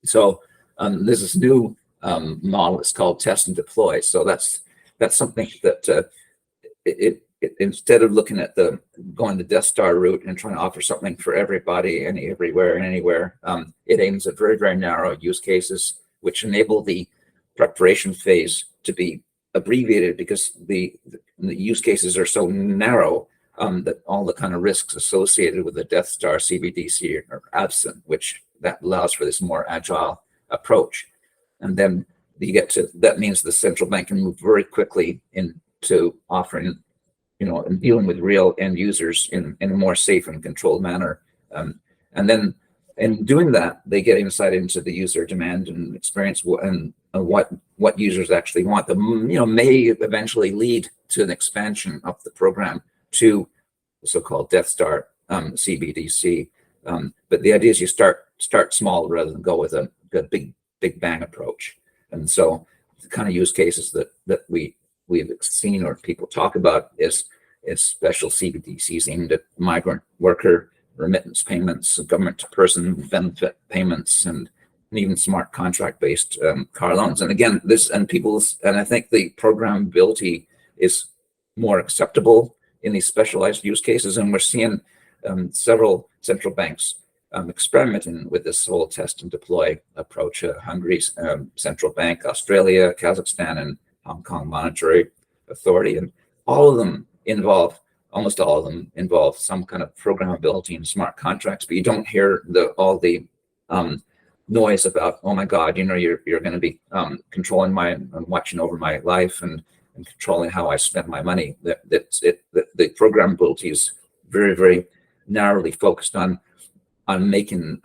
So there's this new model. It's called test and deploy. So that's something that it instead of looking at going the Death Star route and trying to offer something for everybody and everywhere and anywhere, it aims at very, very narrow use cases, which enable the preparation phase to be abbreviated, because the use cases are so narrow that all the kind of risks associated with the Death Star CBDC are absent, which that allows for this more agile approach. And then that means the central bank can move very quickly into offering, and dealing with real end users in a more safe and controlled manner. And then in doing that, they get insight into the user demand and experience and what users actually want. That may eventually lead to an expansion of the program to the so-called Death Star CBDC. But the idea is you start small rather than go with a big bang approach. And so the kind of use cases that we've seen or people talk about is special CBDCs aimed at migrant worker remittance payments, government to person benefit payments, and even smart contract-based car loans. And again, and I think the programmability is more acceptable in these specialized use cases, and we're seeing several central banks experimenting with this whole test and deploy approach. Hungary's central bank, Australia, Kazakhstan, and Hong Kong Monetary Authority, and almost all of them involve some kind of programmability and smart contracts, but you don't hear all the noise about, oh my God, you're going to be controlling and watching over my life and controlling how I spend my money. The programmability is very, very narrowly focused on making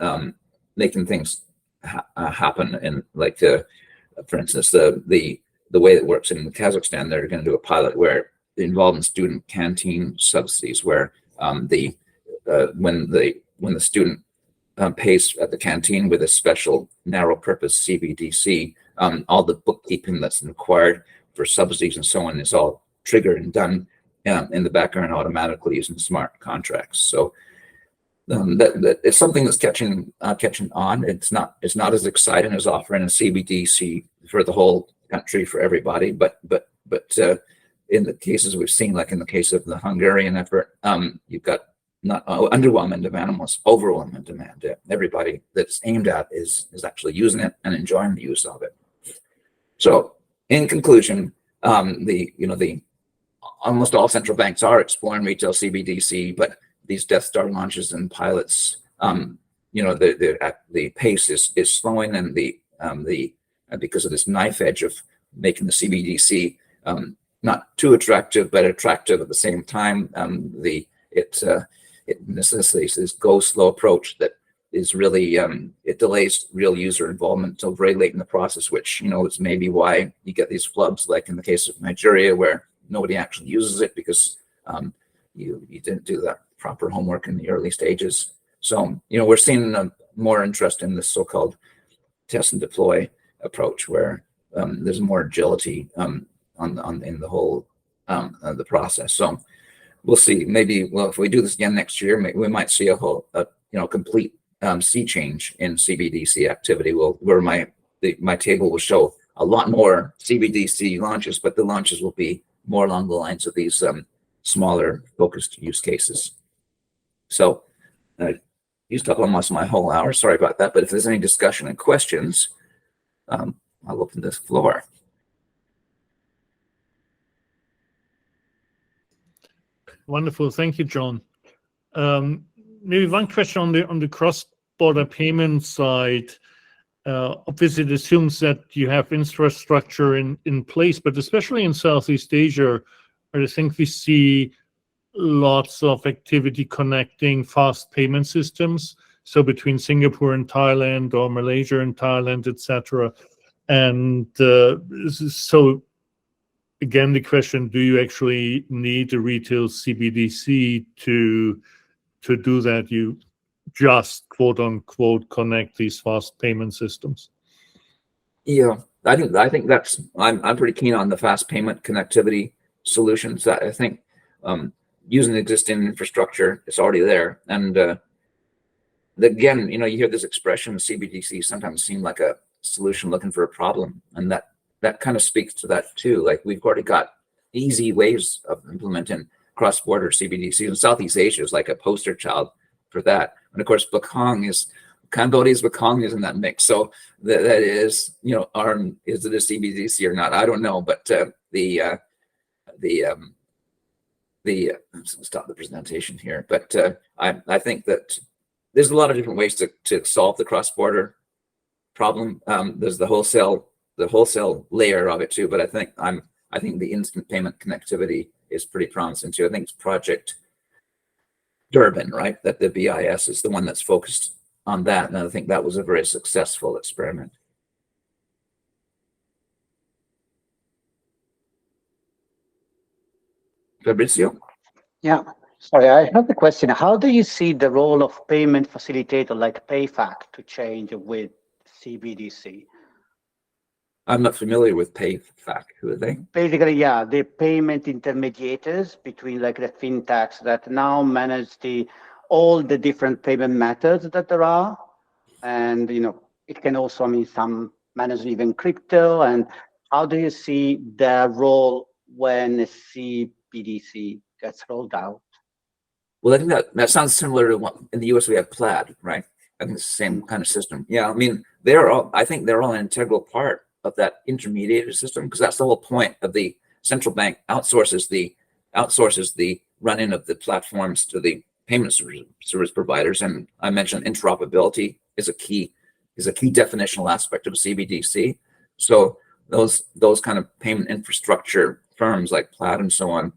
things happen. And like for instance, the way it works in Kazakhstan, they're going to do a pilot where it involves student canteen subsidies, where when the student pays at the canteen with a special narrow purpose CBDC, all the bookkeeping that's required for subsidies and so on is all triggered and done in the background automatically using smart contracts. So that it's something that's catching on. It's not as exciting as offering a CBDC for the whole country for everybody, but in the cases we've seen, like in the case of the Hungarian effort, you've got not underwhelming demand, almost overwhelming demand. Everybody that's aimed at is actually using it and enjoying the use of it. So, in conclusion, the almost all central banks are exploring retail CBDC, but these Death Star launches and pilots, the pace is slowing, and because of this knife edge of making the CBDC not too attractive, but attractive at the same time. It necessitates this go slow approach that is really it delays real user involvement until very late in the process, which is maybe why you get these flubs, like in the case of Nigeria, where nobody actually uses it because you didn't do that proper homework in the early stages. So, we're seeing more interest in this so-called test and deploy approach, where there's more agility in the whole the process. So we'll see. Maybe, if we do this again next year, we might see a whole complete sea change in CBDC activity. Where my table will show a lot more CBDC launches, but the launches will be more along the lines of these smaller focused use cases. So I used up almost my whole hour. Sorry about that. But if there's any discussion and questions, I'll open this floor. Wonderful. Thank you, John. Maybe one question on the cross-border payment side. Obviously, it assumes that you have infrastructure in place, but especially in Southeast Asia, I think we see lots of activity connecting fast payment systems. So between Singapore and Thailand, or Malaysia and Thailand, etc. And so again, the question: do you actually need a retail CBDC to do that? You just quote unquote connect these fast payment systems? Yeah, I think that's I'm pretty keen on the fast payment connectivity solutions. I think using existing infrastructure, it's already there. And again, you hear this expression, CBDC sometimes seem like a solution looking for a problem, and that kind of speaks to that too. Like, we've already got easy ways of implementing cross-border CBDC, and Southeast Asia is like a poster child for that. And of course, Cambodia's Bakong is in that mix. So that is, is it a CBDC or not? I don't know, but stop the presentation here. But I think that there's a lot of different ways to solve the cross-border problem. There's the wholesale layer of it too. But I think the instant payment connectivity is pretty promising too. I think it's Project Durban, right? That the BIS is the one that's focused on that, and I think that was a very successful experiment. Fabrizio? Yeah, sorry, I have the question. How do you see the role of payment facilitator like PayFac to change with CBDC? I'm not familiar with PayFac. Who are they? Basically, yeah, the payment intermediators between like the FinTechs that now manage all the different payment methods that there are. And, it can also, some manage even crypto. And how do you see their role when a CBDC gets rolled out? Well, I think that sounds similar to what in the US we have Plaid, right? I think it's the same kind of system. Yeah, I think they're all an integral part of that intermediated system, because that's the whole point of the central bank outsources the running of the platforms to the payment service providers. And I mentioned interoperability is a key definitional aspect of CBDC. So those kind of payment infrastructure firms like Plaid and so on,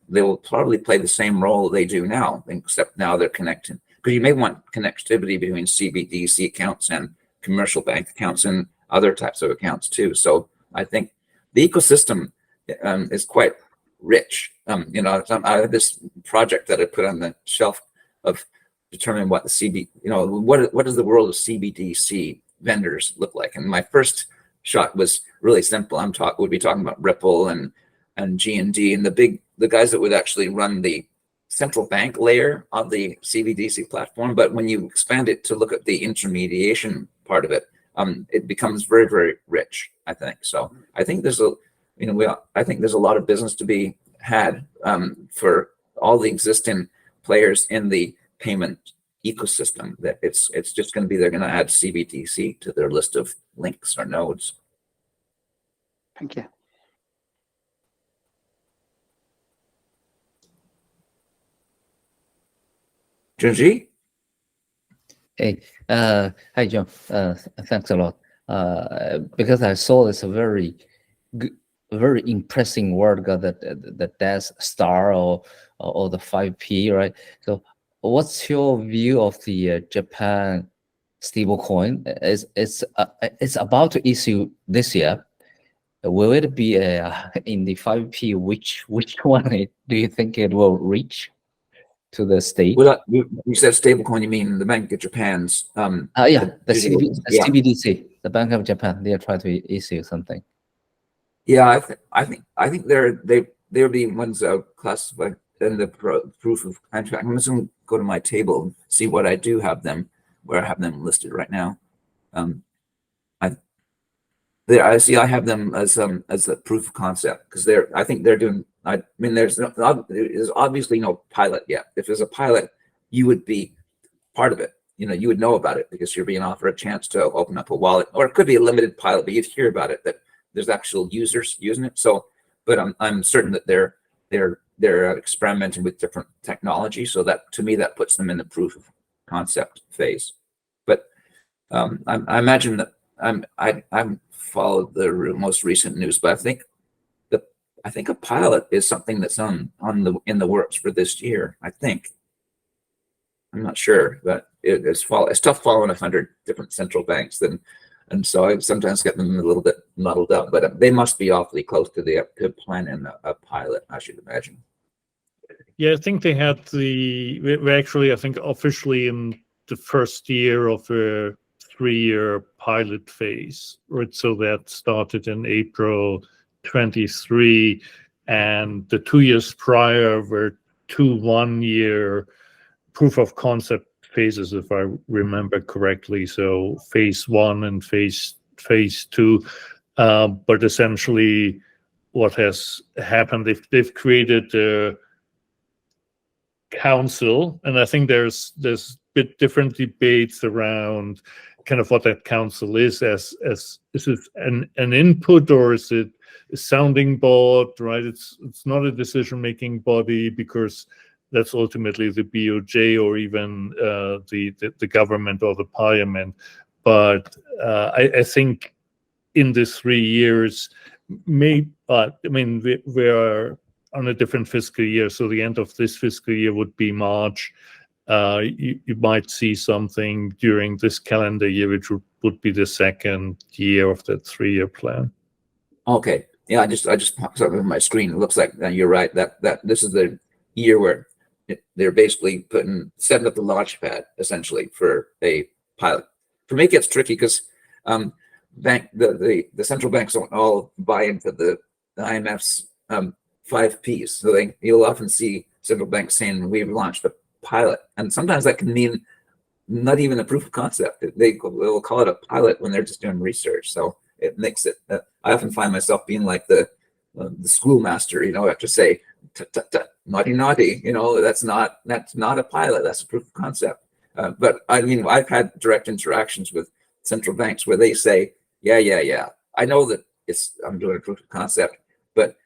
they will probably play the same role they do now, except now they're connecting. Because you may want connectivity between CBDC accounts and commercial bank accounts and other types of accounts too. So I think the ecosystem is quite rich. I have this project that I put on the shelf of determining what the what does the world of CBDC vendors look like? And my first shot was really simple. Would be talking about Ripple and G&D and the guys that would actually run the central bank layer of the CBDC platform. But when you expand it to look at the intermediation part of it, it becomes very, very rich, I think. So I think there's a lot of business to be had for all the existing players in the payment ecosystem. That it's just going to be, they're going to add CBDC to their list of links or nodes. Thank you. Junji? Hey, hi, John. Thanks a lot. Because I saw this very impressive work of the Death Star or the 5P, right? So, what's your view of the Japan stablecoin? It's about to issue this year. Will it be in the 5P? Which one do you think it will reach? to the state? Well, you said stablecoin, you mean the Bank of Japan's? Yeah, the digital- yeah. CBDC, the Bank of Japan, they are trying to issue something. Yeah, I think they're the ones classified in the proof of contract. I'm just going to go to my table and see what I do have them, where I have them listed right now. I see I have them as a proof of concept, because I think they're doing. I mean, there's obviously no pilot yet. If there's a pilot, you would be part of it. You know, you would know about it because you're being offered a chance to open up a wallet, or it could be a limited pilot, but you'd hear about it, that there's actual users using it. So, but I'm certain that they're experimenting with different technology. So that, to me, that puts them in the proof of concept phase. But I imagine that I'm followed the most recent news, but I think a pilot is something that's in the works for this year. I think. I'm not sure, but it's tough following 100 different central banks, and so I sometimes get them a little bit muddled up. But they must be awfully close to planning a pilot, I should imagine. Yeah, I think they had we're actually, I think, officially in the first year of a 3-year pilot phase, right? So that started in April 23, and the 2 years prior were 2 1-year proof of concept phases, if I remember correctly. So phase 1 and phase 2. But essentially, what has happened, they've created a council, and I think there's bit different debates around kind of what that council is. Is it an input, or is it a sounding board, right? It's not a decision-making body, because that's ultimately the BOJ or even the government or the parliament. But I think in the 3 years, we are on a different fiscal year. So the end of this fiscal year would be March. You might see something during this calendar year, which would be the second year of that 3-year plan. Okay. Yeah, I just popped up on my screen. It looks like you're right. That this is the year where they're basically setting up the launch pad essentially for a pilot. For me, it gets tricky because the central banks don't all buy into the IMF's 5 Ps. So you'll often see central banks saying we've launched a pilot, and sometimes that can mean not even a proof of concept. They'll call it a pilot when they're just doing research. So it makes it. I often find myself being like the schoolmaster. You know, I have to say, naughty, naughty. You know, that's not a pilot. That's a proof of concept. But I mean, I've had direct interactions with central banks where they say, yeah. I know that I'm doing a proof of concept, but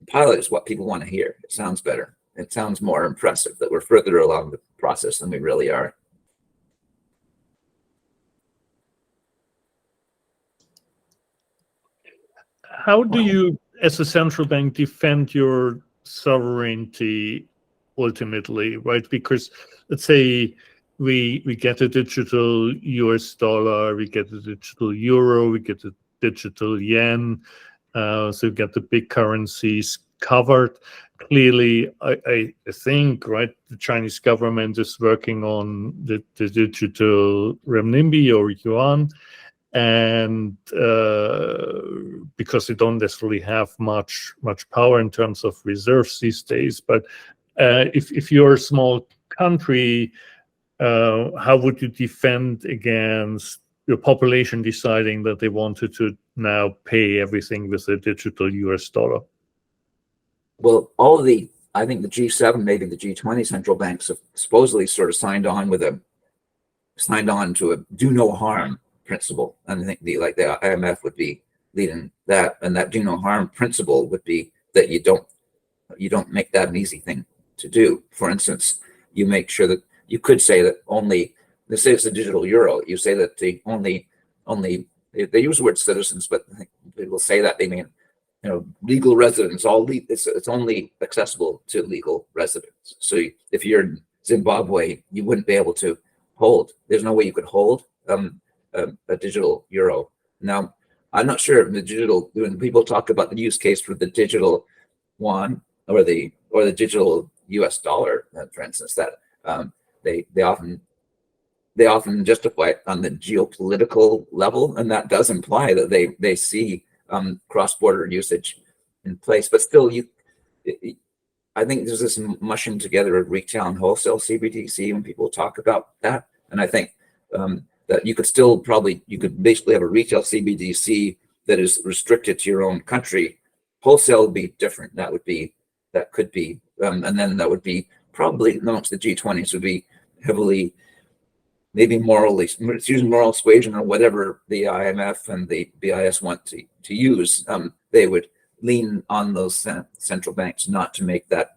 pilot is what people want to hear. It sounds better. It sounds more impressive that we're further along the process than we really are. How do you, as a central bank, defend your sovereignty ultimately, right? Because let's say we get a digital US dollar, we get a digital euro, we get a digital yen, so we get the big currencies covered. Clearly, I think, right, the Chinese government is working on the digital renminbi or yuan, and because they don't necessarily have much power in terms of reserves these days. But if you're a small country, how would you defend against your population deciding that they wanted to now pay everything with a digital US dollar? Well, I think the G7, maybe the G20 central banks have supposedly sort of signed on to a do no harm principle. And I think the IMF would be leading that, and that do no harm principle would be that you don't make that an easy thing to do. For instance, you make sure that you could say that let's say it's a digital euro. You say that they use the word citizens, but I think people say that they mean, legal residents. It's only accessible to legal residents. So if you're in Zimbabwe, you wouldn't be able to hold. There's no way you could hold a digital euro. Now, I'm not sure when people talk about the use case for the digital yuan or the digital U.S. dollar, for instance, that they often justify it on the geopolitical level, and that does imply that they see cross-border usage in place. But still, I think there's this mushing together of retail and wholesale CBDC when people talk about that, and I think that you could basically have a retail CBDC that is restricted to your own country. Wholesale would be different. That could be, and then that would be probably amongst the G20s would be heavily, maybe morally, it's using moral suasion or whatever the IMF and the BIS want to use. They would lean on those central banks not to make that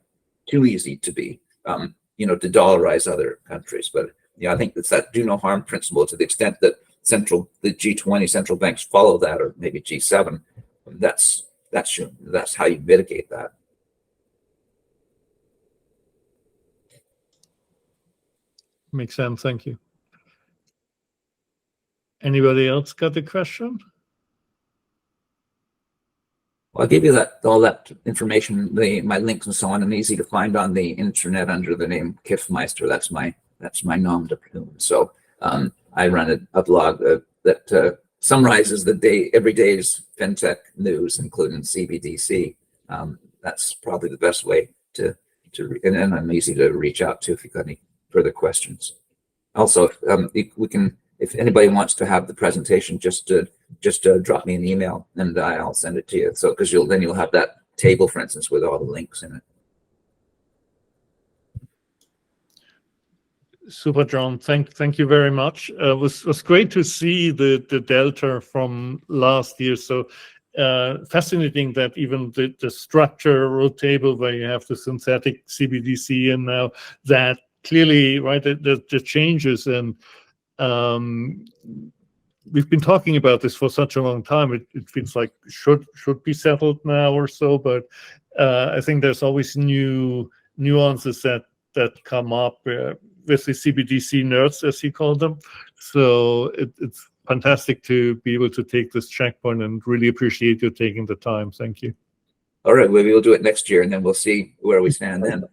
too easy to be, to dollarize other countries. But I think it's that do no harm principle to the extent that the G20 central banks follow that, or maybe G7. That's how you mitigate that. Makes sense. Thank you. Anybody else got a question? Well, I'll give you all that information, my links and so on, and easy to find on the internet under the name Kiff Meister. That's my nom de plume. So I run a blog that summarizes every day's FinTech news, including CBDC. That's probably the best way and I'm easy to reach out to if you've got any further questions. Also, if anybody wants to have the presentation, just drop me an email and I'll send it to you. So because you'll have that table, for instance, with all the links in it. Super, John. Thank you very much. It was great to see the delta from last year. So fascinating that even the structural table where you have the synthetic CBDC and now that clearly, right, the changes, and we've been talking about this for such a long time. It feels like should be settled now or so, but I think there's always new nuances that come up with the CBDC nerds, as you call them. So it's fantastic to be able to take this checkpoint, and really appreciate you taking the time. Thank you. All right, we'll do it next year, and then we'll see where we stand then.